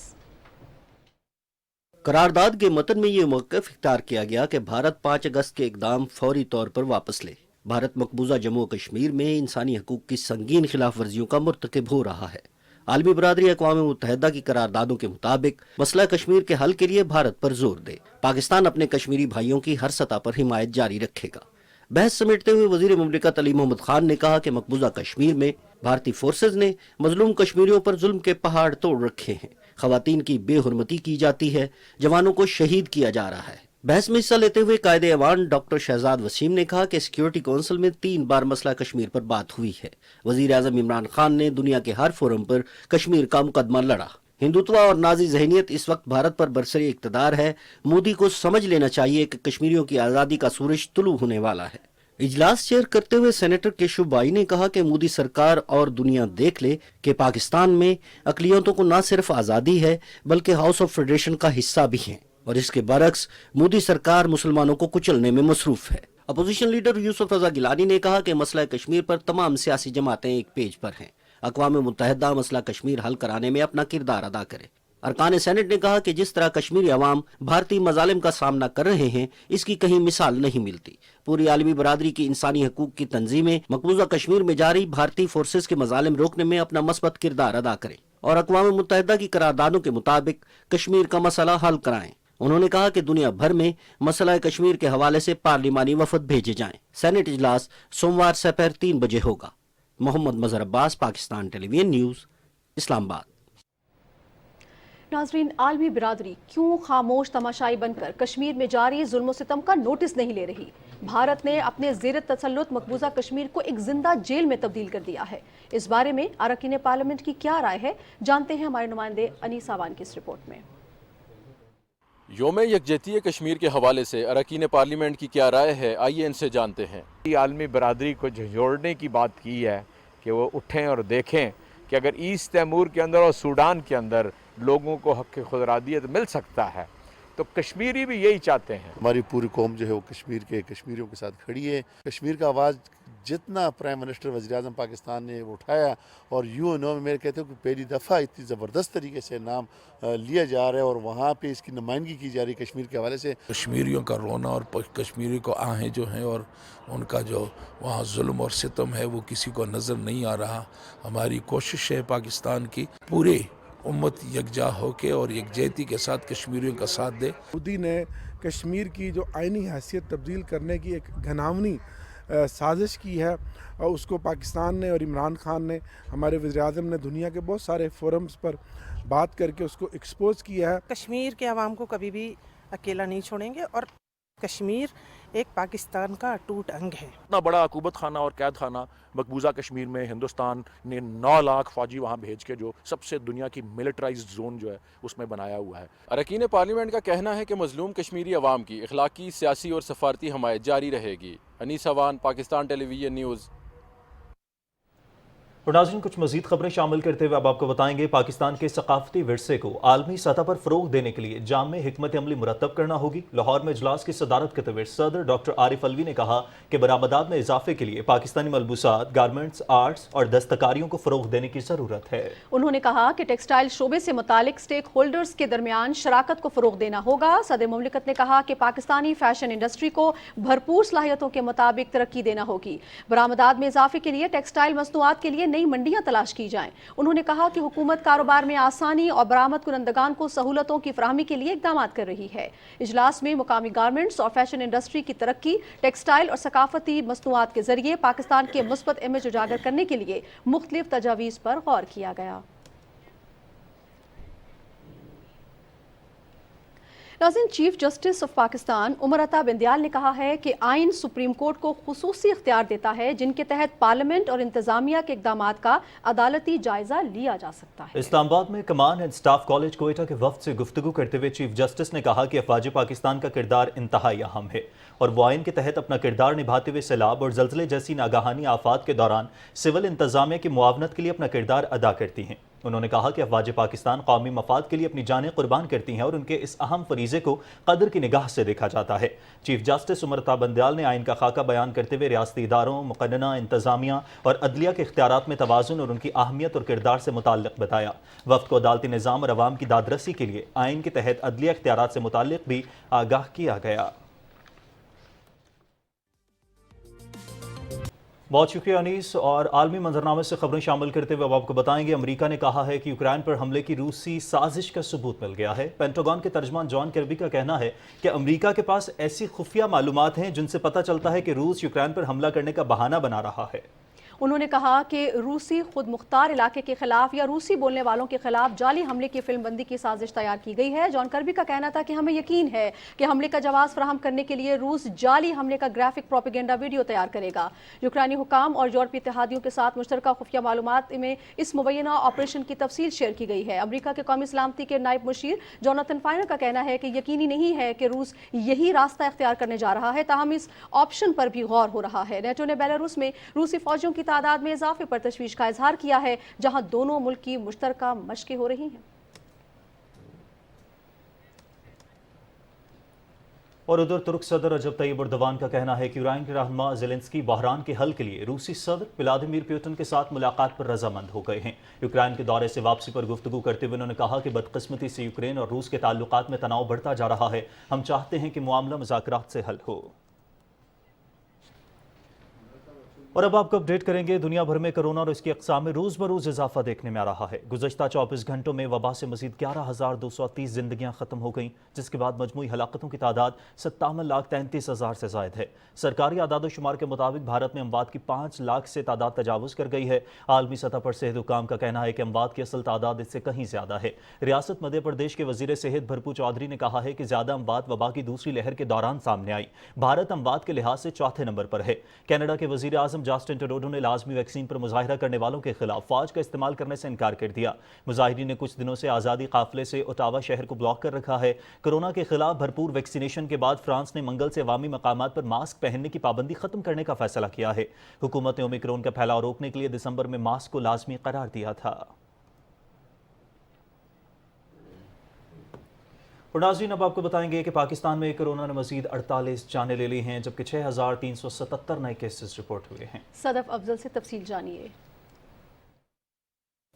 करारदाद के मतन में ये मौक़िफ़ इख्तियार किया गया कि भारत 5 अगस्त के इक़दाम फौरी तौर पर वापस ले। भारत मकबूजा जम्मू कश्मीर में इंसानी हकूक़ की संगीन खिलाफ वर्जियों का मुर्तकिब हो रहा है। आलमी बरादरी अक़वाम मुत्तहिदा की करारदादों के मुताबिक मसला कश्मीर के हल के लिए भारत पर जोर दे। पाकिस्तान अपने कश्मीरी भाइयों की हर सतह पर हिमायत जारी रखेगा। बहस समेटते हुए वजीर मुमलिकत अली मोहम्मद खान ने कहा कि मकबूजा कश्मीर में भारतीय फोर्सेज ने मजलूम कश्मीरियों पर जुल्म के पहाड़ तोड़ रखे हैं। खवातीन की बेहुरमती की जाती है, जवानों को शहीद किया जा रहा है। बहस में हिस्सा लेते हुए कायदे अवान डॉक्टर शहजाद वसीम ने कहा कि सिक्योरिटी काउंसिल में 3 बार मसला कश्मीर पर बात हुई है। वजीर आजम इमरान खान ने दुनिया के हर फोरम पर कश्मीर का मुकदमा लड़ा। हिंदुत्व और नाजी जहनीत इस वक्त भारत पर बरसरे इक़्तिदार है। मोदी को समझ लेना चाहिए कि कश्मीरियों की आज़ादी का सूरज तुलू होने वाला है। इजलास चेयर करते हुए सेनेटर केशव बाई ने कहा कि मोदी सरकार और दुनिया देख ले कि पाकिस्तान में अक़लियतों को न सिर्फ आज़ादी है बल्कि हाउस ऑफ फेडरेशन का हिस्सा भी है, और इसके बरक्स मोदी सरकार मुसलमानों को कुचलने में मसरूफ है। अपोजिशन लीडर यूसुफ रजा गिलानी ने कहा कि मसला कश्मीर पर तमाम सियासी जमातें एक पेज पर हैं। अक़वाम मुत्तहिदा मसला कश्मीर हल कराने में अपना किरदार अदा करे। अरकान सेनेट ने कहा कि जिस तरह कश्मीरी अवाम भारतीय मजालिम का सामना कर रहे हैं, इसकी कहीं मिसाल नहीं मिलती। पूरी आलमी बरादरी की इंसानी हकूक की तंजीमें मकबूजा कश्मीर में जारी भारतीय फोर्सेज के मजालिम रोकने में अपना मस्बत किरदार अदा करें और अक़वाम मुत्तहिदा की करारदादों के मुताबिक कश्मीर का मसला हल कराएं। उन्होंने कहा कि दुनिया भर में मसला कश्मीर के हवाले से पार्लिमानी वफद भेजे जाएं। सेनेट इजलास सोमवार दोपहर 3 बजे होगा। मोहम्मद मजहर अब्बास, पाकिस्तान टेलीविजन न्यूज़, इस्लामाबाद। नाजरीन, आलमी बिरादरी क्यों खामोश तमाशाई बनकर कश्मीर में जारी जुल्म सितम का नोटिस नहीं ले रही? भारत ने अपने ज़ेर तसल्लुत मकबूजा कश्मीर को एक जिंदा जेल में तब्दील कर दिया है। इस बारे में अरकान पार्लियामेंट की क्या राय है, जानते हैं हमारे नुमाइंदे अनीस आवान की इस रिपोर्ट में। योम यकजहती कश्मीर के हवाले से अरकान पार्लियामेंट की क्या राय है, आइए इनसे जानते हैं। आलमी बरादरी को झंझोड़ने की बात की है कि वो उठें और देखें कि अगर ईस्ट तैमूर के अंदर और सूडान के अंदर लोगों को हक़ खुदरादियत मिल सकता है तो कश्मीरी भी यही चाहते हैं। हमारी पूरी कौम जो है वो कश्मीरियों के साथ खड़ी है। कश्मीर का आवाज़ जितना प्राइम मिनिस्टर वज़ीर-ए-आज़म पाकिस्तान ने उठाया, और यूएनओ में मैं कहता हूँ कि पहली दफ़ा इतनी ज़बरदस्त तरीके से नाम लिया जा रहा है और वहाँ पे इसकी नुमाइंदगी की जा रही है कश्मीर के हवाले से। कश्मीरियों का रोना और कश्मीरी को आहें जो हैं और उनका जो वहाँ जुल्म और सितम है वो किसी को नज़र नहीं आ रहा। हमारी कोशिश है पाकिस्तान की पूरे उम्मत यकजा होके और यकजहती के साथ कश्मीरियों का साथ दे। मोदी ने कश्मीर की जो आइनी हैसियत तब्दील करने की एक घनावनी साजिश की है, और उसको पाकिस्तान ने और इमरान खान ने, हमारे वज़ीर-ए-आज़म ने दुनिया के बहुत सारे फोरम्स पर बात करके उसको एक्सपोज किया है। कश्मीर के अवाम को कभी भी अकेला नहीं छोड़ेंगे और कश्मीर एक पाकिस्तान का अटूट अंग है। इतना बड़ा अकूबत खाना और कैद खाना मकबूजा कश्मीर में हिंदुस्तान ने 9 लाख फौजी वहाँ भेज के जो सबसे दुनिया की मिलिटराइज्ड जोन जो है उसमें बनाया हुआ है। अरकान पार्लियामेंट का कहना है कि मजलूम कश्मीरी अवाम की इखलाकी, सियासी और सफारती हमायत जारी रहेगी। Anees Awan, Pakistan television news. और नाज़रीन, कुछ मज़ीद खबरें शामिल करते हुए अब आपको बताएंगे पाकिस्तान के सकाफती विरसे को आलमी सतह पर फ़रोग़ देने के लिए जामे हिकमत अमली मुरतब करना होगी। लाहौर में इजलास की सदारत करते हुए सदर डॉक्टर आरिफ अलवी ने कहा कि बरामदात में इजाफे के लिए पाकिस्तानी मलबूसात, गारमेंट्स, आर्ट्स और दस्तकारियों को फ़रोग़ देने की ज़रूरत है। उन्होंने कहा कि टेक्सटाइल शोबे से मुतालिक स्टेक होल्डर्स के दरमियान शराकत को फ़रोग़ देना होगा। सदर मुमलिकत ने कहा कि पाकिस्तानी फैशन इंडस्ट्री को भरपूर सलाहियतों के मुताबिक तरक्की देना होगी। बरामदात में इजाफे के लिए टेक्सटाइल मसनूआत के लिए नई मंडियाँ तलाश की जाएं। उन्होंने कहा कि हुकूमत कारोबार में आसानी और बरामद कुनंदगान को सहूलतों की फराहमी के लिए इक़दामात कर रही है। इजलास में मुकामी गारमेंट्स और फैशन इंडस्ट्री की तरक्की, टेक्सटाइल और सकाफती मसनूआत के जरिए पाकिस्तान के मुस्बत इमेज उजागर करने के लिए मुख्तलिफ तजावीज़ पर गौर किया गया। नाज़रीन, chief justice of Pakistan Umar Ata Bandial ने कहा है कि आइन सुप्रीम कोर्ट को खुसूसी इख्तियार देता है जिनके तहत पार्लियामेंट और इंतजामिया के इक़दामात का अदालती जायजा लिया जा सकता है। इस्लामाबाद में कमान एंड स्टाफ कॉलेज कोयटा के वफ्द से गुफ्तगू करते हुए चीफ जस्टिस ने कहा कि अफवाज पाकिस्तान का किरदार इंतहाई अहम है और वो आइन के तहत अपना किरदार निभाते हुए सैलाब और जल्जले जैसी नागाहानी आफात के दौरान सिविल इंतजामिया की मुआवनत के लिए अपना किरदार अदा करती हैं। उन्होंने कहा कि अफवाज पाकिस्तान कौमी मफाद के लिए अपनी जानें कुर्बान करती हैं और उनके इस अहम फरीज़े को कदर की निगाह से देखा जाता है। चीफ जस्टिस उमर अता बिंदयाल ने आइन का खाका बयान करते हुए रियासती इदारों, मुक़न्नना, इंतजामिया और अदलिया के इख्तियारात में तवाज़ुन और उनकी अहमियत और किरदार से मुताल्लिक़ बताया। वफ़द को अदालती निज़ाम और अवाम की दादरसी के लिए आइन के तहत अदलिया इख्तियारात से मुताल्लिक़ भी आगाह किया गया। बहुत शुक्रिया अनीस। और आलमी मंजरनामे से खबरें शामिल करते हुए अब आपको बताएंगे, अमेरिका ने कहा है कि यूक्रेन पर हमले की रूसी साजिश का सबूत मिल गया है। पेंटागन के तर्जमान जॉन कर्बी का कहना है कि अमेरिका के पास ऐसी खुफिया मालूमात हैं जिनसे पता चलता है कि रूस यूक्रेन पर हमला करने का बहाना बना रहा है। उन्होंने कहा कि रूसी खुद मुख्तार इलाके के खिलाफ या रूसी बोलने वालों के खिलाफ जाली हमले की फिल्मबंदी की साजिश तैयार की गई है। जॉन कर्बी का कहना था कि हमें यकीन है कि हमले का जवाब फराहम करने के लिए रूस जाली हमले का ग्राफिक प्रोपेगेंडा वीडियो तैयार करेगा। यूक्रेनी हुकाम और यूरोपीय इत्तेहादियों के साथ मुश्तरका खुफिया मालूमात में इस मुबैना ऑपरेशन की तफसील शेयर की गई है। अमरीका के कौमी सलामती के नायब मुशीर जोनाथन फाइनर का कहना है कि यकीनी नहीं है कि रूस यही रास्ता इख्तियार करने जा रहा है, ताहम इस ऑप्शन पर भी गौर हो रहा है। नेटो ने बेलारूस में रूसी फौजियों की तादाद में इजाफे पर तशवीश का इजहार किया है, जहां दोनों मुल्क की मुश्तरका मशकें हो रही हैं। और उधर तुर्क सदर रजब तैयब एर्दोगान का कहना है कि यूक्रेन के रहनुमा ज़ेलेंस्की बहरान के हल के लिए रूसी सदर व्लादिमीर पुतिन के साथ मुलाकात पर रजामंद हो गए हैं। यूक्रेन के दौरे से वापसी पर गुफ्तगू करते हुए उन्होंने कहा कि बदकिस्मती से यूक्रेन और रूस के ताल्लुकात में तनाव बढ़ता जा रहा है। हम चाहते हैं कि मामला मुज़ाकरात से हल हो। और अब आपको अपडेट करेंगे, दुनिया भर में कोरोना और इसकी अक़साम में रोज़ बरोज़ इजाफा देखने में आ रहा है। गुज़श्ता 24 घंटों में वबा से मज़ीद 11,230 जिंदगियां ख़त्म हो गईं, जिसके बाद मजमूई हलाकतों की तादाद 57,33,000 से ज़ायद है। सरकारी आदाद शुमार के मुताबिक भारत में अमवात की 5 लाख से तादाद तजावुज़ कर गई है। आलमी सतह पर सेहत हुकाम का कहना है कि अमवात की असल तादाद इससे कहीं ज़्यादा है। रियासत मध्य प्रदेश के वज़ीर सेहत भरपूर चौधरी ने कहा है कि ज़्यादा अमवात वबा की दूसरी लहर के दौरान सामने आई। भारत अमवात के लिहाज से चौथे नंबर पर है। कनाडा के वज़ीर आज़म जस्टिन ट्रूडो ने लाजमी वैक्सीन पर मुजाहिरा करने वालों के खिलाफ फौज का इस्तेमाल करने से इनकार कर दिया। मुजाहिरीन ने कुछ दिनों से आज़ादी काफिले से ओटावा शहर को ब्लॉक कर रखा है। कोरोना के खिलाफ भरपूर वैक्सीनेशन के बाद फ्रांस ने मंगल से अवामी मकामात पर मास्क पहनने की पाबंदी खत्म करने का फैसला किया है। हुकूमत ने ओमिक्रॉन का फैलाव रोकने के लिए दिसंबर में मास्क को लाजमी करार दिया था। और नाज़रीन, अब आपको बताएंगे कि पाकिस्तान में कोरोना ने मजीद 48 जानें ले ली हैं, जबकि 6,377 नए केसेस रिपोर्ट हुए हैं। सदफ अफजल से तफसील जानिए।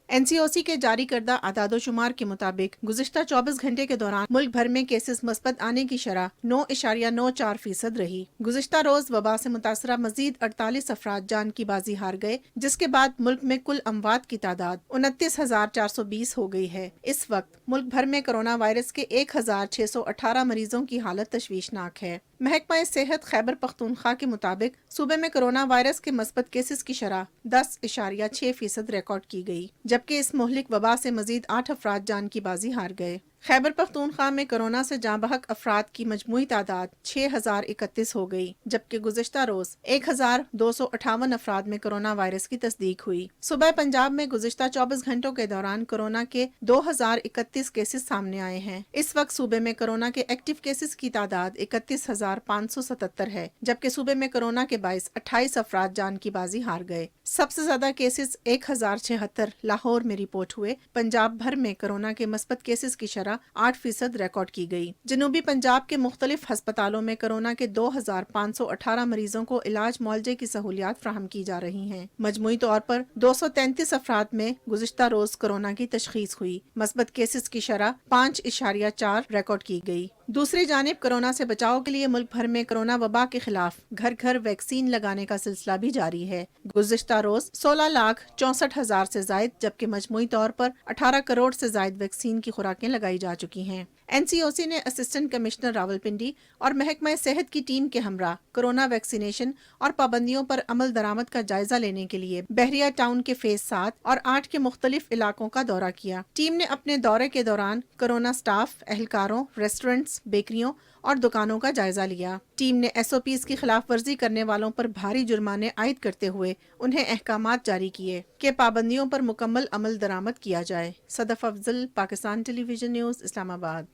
NCOC के जारी करदा आदादोशुमार के मुताबिक गुज़िश्ता 24 घंटे के दौरान मुल्क भर में केसेस मस्बत आने की शरह 9.94% रही। गुज़िश्ता रोज वबा से मुतासरा मजीद 48 अफराद जान की बाजी हार गए, जिसके बाद मुल्क में कुल अमवात की तादाद 29,420 हो गई है। इस वक्त मुल्क भर में कोरोना वायरस के 1,618 मरीजों की हालत तशवीशनाक है। महकमा सेहत खैबर पख्तूनख्वा के मुताबिक सूबे में कोरोना वायरस के मस्बत केसेस की शरह 10.6% रिकॉर्ड की गई, जबकि इस मुहलिक वबा से मजीद 8 अफराद जान की बाजी हार गए। खैबर पख्तूनख्वा में कोरोना से जाँ बहक अफराद की मजमूई तादाद 6,031 हो गई, जबकि गुज़िश्ता रोज 1,258 अफराद में कोरोना वायरस की तस्दीक हुई। सुबह पंजाब में गुज़िश्ता 24 घंटों के दौरान कोरोना के 2,031 केसेस सामने आए हैं। इस वक्त सूबे में कोरोना के एक्टिव केसेस की तादाद 31,577 है, जबकि सूबे में कोरोना के 28 अफराद जान की बाजी हार गए। सबसे ज्यादा केसेस 1,076 लाहौर में रिपोर्ट हुए। पंजाब भर में कोरोना के मस्बत केसेस की शरह 8% रिकॉर्ड की गई। जनूबी पंजाब के मुख्तलिफ अस्पतालों में कोरोना के 2,518 मरीजों को इलाज मुआलजे की सहूलियात फ्राहम की जा रही हैं। मजमूई तौर पर 233 अफराद में गुज़िश्ता रोज कोरोना की तशखीस हुई। मस्बत केसेस की शरह 5.4 रिकॉर्ड की गई। दूसरी जानिब कोरोना से बचाव के लिए मुल्क भर में कोरोना वबा के खिलाफ घर घर वैक्सीन लगाने का सिलसिला भी जारी है। गुज़िश्ता रोज 16,64,000 से जायद, जबकि मजमूई तौर पर 18 करोड़ से जायद वैक्सीन की खुराकें लगाई जा चुकी हैं। NCOC ने असिस्टेंट कमिश्नर रावलपिंडी और महकमा सेहत की टीम के हमरा कोरोना वैक्सीनेशन और पाबंदियों पर अमल दरामद का जायजा लेने के लिए बहरिया टाउन के फेज 7 और 8 के मुख्तलिफ इलाकों का दौरा किया। टीम ने अपने दौरे के दौरान कोरोना स्टाफ, एहलकारों, रेस्टोरेंट्स, बेकरियों और दुकानों का जायजा लिया। टीम ने SOPs की खिलाफ वर्जी करने वालों पर भारी जुर्माने आयद करते हुए उन्हें अहकामात जारी किए कि पाबंदियों पर मुकम्मल अमल दरामद किया जाए। Sadaf Afzal, Pakistan television news, Islamabad.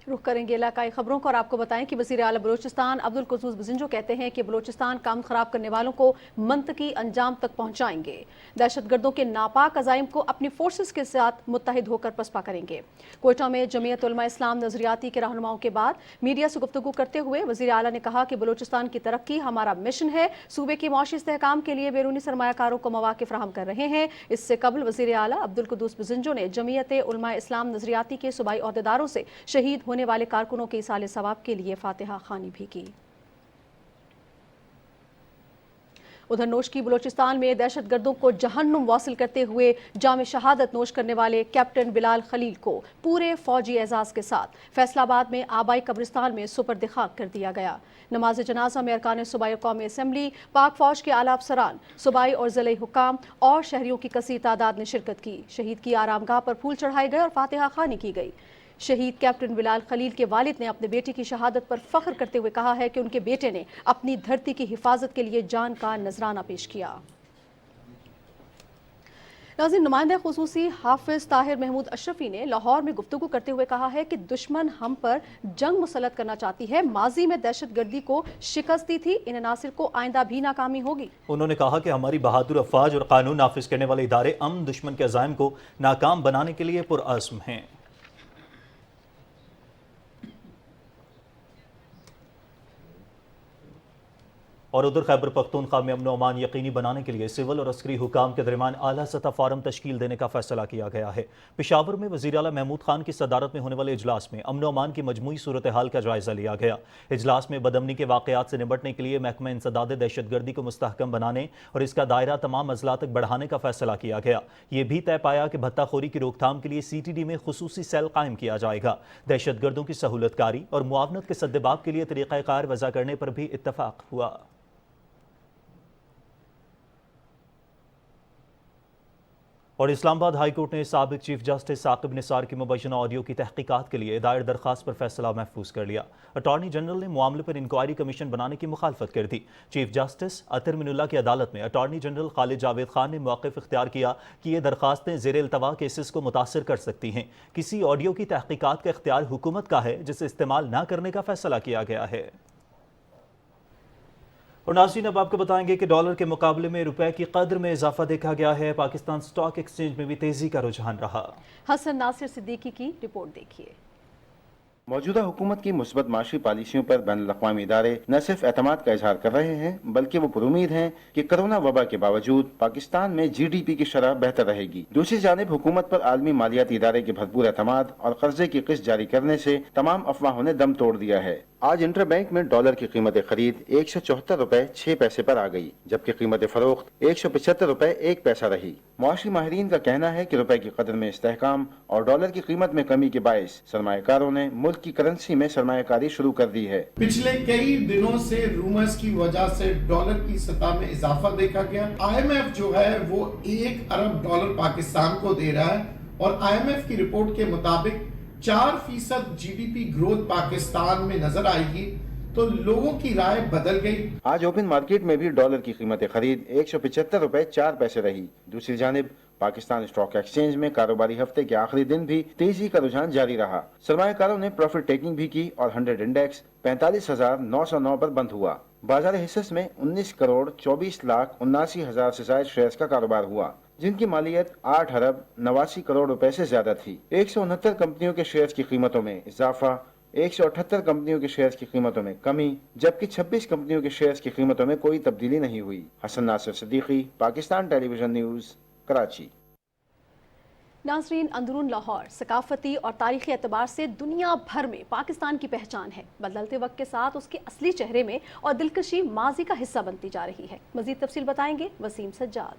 रुख करेंगे इलाकाई खबरों को और आपको बताएं कि वज़ीर आला बलूचिस्तान अब्दुल कुद्दूस बिजिंजो कहते हैं कि बलूचिस्तान काम खराब करने वालों को मंतकी अंजाम तक पहुंचाएंगे। दहशतगर्दों के नापाक अज़ाइम को अपनी फोर्सेस के साथ मुत्तहिद होकर पसपा करेंगे। कोयटा में जमीयत उलमा इस्लाम नजरियाती के रहनुमाओं के बाद मीडिया से गुफ्तगू करते हुए वज़ीर आला ने कहा कि बलूचिस्तान की तरक्की हमारा मिशन है। सूबे की मौशी इस्तेहकाम के लिए बैरूनी सरमायाकारों को मौके फराहम कर रहे हैं। इससे कबल वज़ीर आला अब्दुल कुद्दूस बिजिंजो ने जमीयत उलमा इस्लाम नजरियाती के सूबाई अहदेदारों से शहीद होने वाले कारकुनों के इसाले सवाब के लिए फातिहा खानी भी की। उधर नोश की बलोचिस्तान में दहशत गर्दों को जहन्नुम वासिल करते हुए जाम शहादत नोश करने वाले कैप्टन बिलाल खलील को पूरे फौजी एजाज के साथ फैसलाबाद में आबाई कब्रिस्तान में सुपर्द खाक कर दिया गया। नमाज जनाजा में अरकान सूबाई कौमी असम्बली, पाक फौज के आला अफसरान, सूबाई और ज़िले हुकाम और शहरियों की कसीर तादाद ने शिरकत की। शहीद की आरामगाह पर फूल चढ़ाए गए और फातिहा खानी की गई। शहीद कैप्टन बिलाल खलील के वालिद ने अपने बेटे की शहादत पर फख्र करते हुए कहा है कि उनके बेटे ने अपनी धरती की हिफाजत के लिए जान का नजराना पेश किया। नाज़रीन, नुमाइंदा खुसूसी हाफिज ताहिर महमूद अशरफी ने लाहौर में गुफ्तगू करते हुए कहा है कि दुश्मन हम पर जंग मुसल्लत करना चाहती है। माजी में दहशत गर्दी को शिकस्त दी थी, इन अनासिर को आइंदा भी नाकामी होगी। उन्होंने कहा कि हमारी बहादुर अफवाज और कानून नाफिज करने वाले इदारे अमन दुश्मन के अज़ाइम को नाकाम बनाने के लिए पुरअज़्म हैं। और उधर खैबर पख्तूनख्वा में अमन अमान यकीनी बनाने के लिए सिविल और अस्करी हुकाम के दरमियान आला सतह फारम तश्कील देने का फैसला किया गया है। पेशावर में वज़ीर आला महमूद खान की सदारत में होने वाले इजलास में अमन अमान की मजमूई सूरत हाल का जायजा लिया गया। इजलास में बदअमनी के वाक़यात से निपटने के लिए महकमा इंसदाद दहशत गर्दी को मुस्तहकम बनाने और इसका दायरा तमाम अजला तक बढ़ाने का फैसला किया गया। ये भी तय पाया कि भत्ताखोरी की रोकथाम के लिए CTD में खुसूसी सेल कायम किया जाएगा। दहशत गर्दों की सहूलतकारी और मुआवनत के सद्देबाब के लिए तरीक़ाकार वज़ा करने पर भी इत्तफाक हुआ। और इस्लामाबाद हाई कोर्ट ने साबिक चीफ जस्टिस साकिब निसार की मुबैना ऑडियो की तहकीकात के लिए दायर दरखास्त पर फैसला महफूज कर लिया। अटॉर्नी जनरल ने मामले पर इंक्वायरी कमीशन बनाने की मुखालफत कर दी। चीफ जस्टिस अतर मिनुल्लाह की अदालत में अटॉर्नी जनरल खालिद जावेद खान ने मौक़िफ़ इख्तियार किया कि ये दरखास्तें ज़ेर इल्तवा केसेस को मुतासर कर सकती हैं। किसी ऑडियो की तहकीकात का इख्तियार हुकूमत का है जिसे इस्तेमाल न करने का फैसला किया गया है। और नाज़रीन, अब आपको बताएंगे कि डॉलर के मुकाबले में रुपए की कदर में इजाफा देखा गया है। पाकिस्तान स्टॉक एक्सचेंज में भी तेजी का रुझान रहा। हसन नासिर सिद्दीकी की रिपोर्ट देखिए। मौजूदा हुकूमत की मुस्बत माशी पॉलिसियों पर बैनुल-अक़वामी इदारे न सिर्फ एतमाद का इजहार कर रहे हैं बल्कि वो पुरुमीद हैं कि कोरोना वबा के बावजूद पाकिस्तान में GDP की शरह बेहतर रहेगी। दूसरी जानिब हुकूमत पर आलमी मालियाती इदारे के भरपूर एतमाद और कर्जे की किस्त जारी करने से तमाम अफवाहों ने दम तोड़ दिया है। आज इंटर बैंक में डॉलर की कीमत खरीद 174 रुपए 6 पैसे पर आ गई, जबकि कीमत फरोख्त 175 रुपए 1 पैसा रही। मुआशी माहिरीन का कहना है कि रुपए की कदर में इस्तेहकाम और डॉलर की कीमत में कमी के बायस सरमायाकारों ने मुल्क की करेंसी में सरमायाकारी शुरू कर दी है। पिछले कई दिनों से रूमर्स की वजह से डॉलर की सतह में इजाफा देखा गया। IMF जो है वो 1 अरब डॉलर पाकिस्तान को दे रहा है और IMF की रिपोर्ट के मुताबिक 4% GDP ग्रोथ पाकिस्तान में नजर आएगी, तो लोगों की राय बदल गई। आज ओपन मार्केट में भी डॉलर की कीमत खरीद 175 रुपए 4 पैसे रही। दूसरी जानिब पाकिस्तान स्टॉक एक्सचेंज में कारोबारी हफ्ते के आखिरी दिन भी तेजी का रुझान जारी रहा। सरमायाकारों ने प्रॉफिट टेकिंग भी की और 100 इंडेक्स 45,909 पर बंद हुआ। बाजार हिस्सेस में 19 करोड़ 24 लाख 79 हजार से ज्यादा शेयर्स का कारोबार हुआ, जिनकी मालियत 8 अरब 89 करोड़ रुपए से ज्यादा थी। 169 कंपनियों के शेयर्स की कीमतों में इजाफा, 178 कंपनियों के शेयर्स की कीमतों में कमी, जबकि 26 कंपनियों के शेयर्स की कीमतों में कोई तब्दीली नहीं हुई। Hasan Nasir Siddiqui, Pakistan television news, Karachi. नाज़रीन, अंदरून लाहौर सकाफती और तारीख़ी एतबार से दुनिया भर में पाकिस्तान की पहचान है। बदलते वक्त के साथ उसके असली चेहरे में और दिलकशी माजी का हिस्सा बनती जा रही है। मज़ीद तफसील बताएंगे वसीम सज्जाद।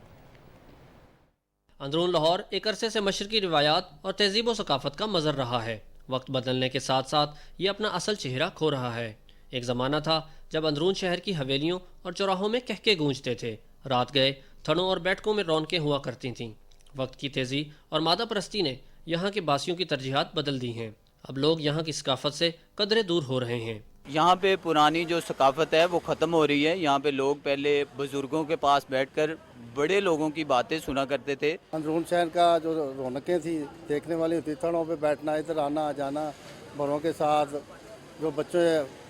अंदरून लाहौर एक अरसे से मशरकी रिवायात और तहजीब व सकाफत का मज़र रहा है। वक्त बदलने के साथ साथ ये अपना असल चेहरा खो रहा है। एक ज़माना था जब अंदरून शहर की हवेलियों और चौराहों में कहके गूंजते थे। रात गए थनों और बैठकों में रौनकें हुआ करती थीं। वक्त की तेज़ी और मादा परस्ती ने यहाँ के बासियों की तरजीहात बदल दी हैं। अब लोग यहाँ की सकाफत से कदरे दूर हो रहे हैं। यहाँ पे पुरानी जो सकाफत है वो ख़त्म हो रही है। यहाँ पे लोग पहले बुज़ुर्गों के पास बैठकर बड़े लोगों की बातें सुना करते थे। अंदरून शहर का जो रौनकें थी देखने वाली होती, थड़ों पे बैठना, इधर आना जाना, बड़ों के साथ जो बच्चे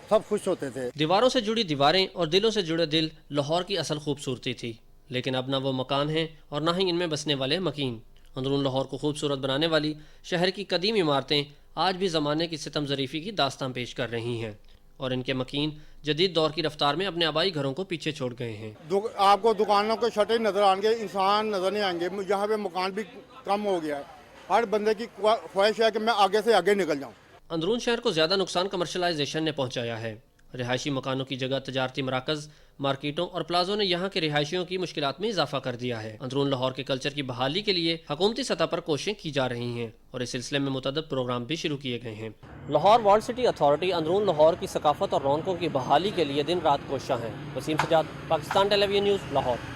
सब खुश होते थे। दीवारों से जुड़ी दीवारें और दिलों से जुड़े दिल लाहौर की असल खूबसूरती थी, लेकिन अब ना वो मकान हैं और ना ही इनमें बसने वाले मकीन। अंदरून लाहौर को खूबसूरत बनाने वाली शहर की कदीम इमारतें आज भी ज़माने की सितम ज़रीफ़ी की दास्तान पेश कर रही हैं और इनके मकीन जदीद दौर की रफ्तार में अपने आबाई घरों को पीछे छोड़ गए हैं। आपको दुकानों के शटर नजर आएंगे, इंसान नजर नहीं आएंगे। यहाँ पे मकान भी कम हो गया है। हर बंदे की ख्वाहिश है कि मैं आगे से आगे निकल जाऊँ। अंदरून शहर को ज़्यादा नुकसान कमर्शलाइजेशन ने पहुँचाया है। رہائشی مکانوں کی جگہ تجارتی مراکز، مارکیٹوں اور پلازوں نے یہاں کے رہائشیوں کی مشکلات میں اضافہ کر دیا ہے۔ اندرون لاہور کے کلچر کی بحالی کے لیے حکومتی سطح پر کوششیں کی جا رہی ہیں اور اس سلسلے میں متعدد پروگرام بھی شروع کیے گئے ہیں۔ لاہور ورلڈ سٹی اتھارٹی اندرون لاہور کی ثقافت اور رونقوں کی بحالی کے لیے دن رات کوشاں ہیں۔ وسیم سجاد، پاکستان ٹیلی ویژن نیوز، لاہور۔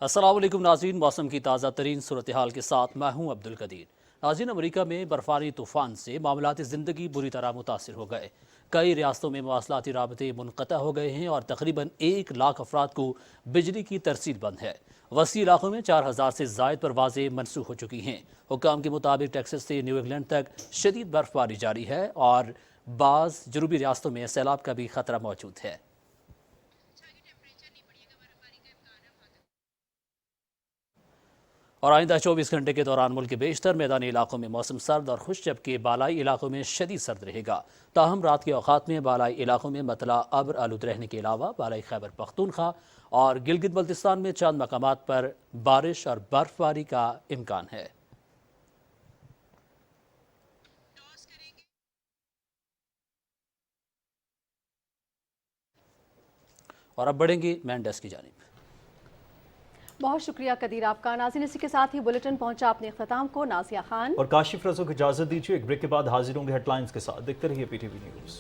السلام علیکم ناظرین، موسم کی تازہ ترین صورتحال کے ساتھ میں ہوں عبد القدیر۔ ناظرین، امریکہ میں برفانی طوفان سے معاملات زندگی بری طرح متاثر ہو گئے۔ کئی ریاستوں میں مواصلاتی رابطے منقطع ہو گئے ہیں اور تقریباً 1 لاکھ افراد کو بجلی کی ترسیل بند ہے۔ وسیع علاقوں میں 4000 سے زائد پروازیں منسوخ ہو چکی ہیں۔ حکام کے مطابق ٹیکساس سے نیو انگلینڈ تک شدید برف باری جاری ہے اور بعض جنوبی ریاستوں میں سیلاب کا بھی خطرہ موجود ہے۔ اور آئندہ 24 گھنٹے کے دوران ملک کے بیشتر میدانی علاقوں میں موسم سرد اور خشک، جبکہ بالائی علاقوں میں شدید سرد رہے گا۔ تاہم رات کے اوقات میں بالائی علاقوں میں مطلع ابر آلود رہنے کے علاوہ بالائی خیبر پختونخوا اور گلگت بلتستان میں چند مقامات پر بارش اور برف باری کا امکان ہے۔ اور اب بڑھیں گے مین ڈیسک کی جانب۔ بہت شکریہ قدیر آپ کا۔ ناظرین، اسی کے ساتھ ہی بلیٹن پہنچا اپنے اختتام کو۔ نازیہ خان اور کاشف رضا کو اجازت دیجیے، ایک بریک کے بعد حاضر ہوں گے ہیڈ لائنز کے ساتھ۔ دیکھتے رہیے PTV نیوز۔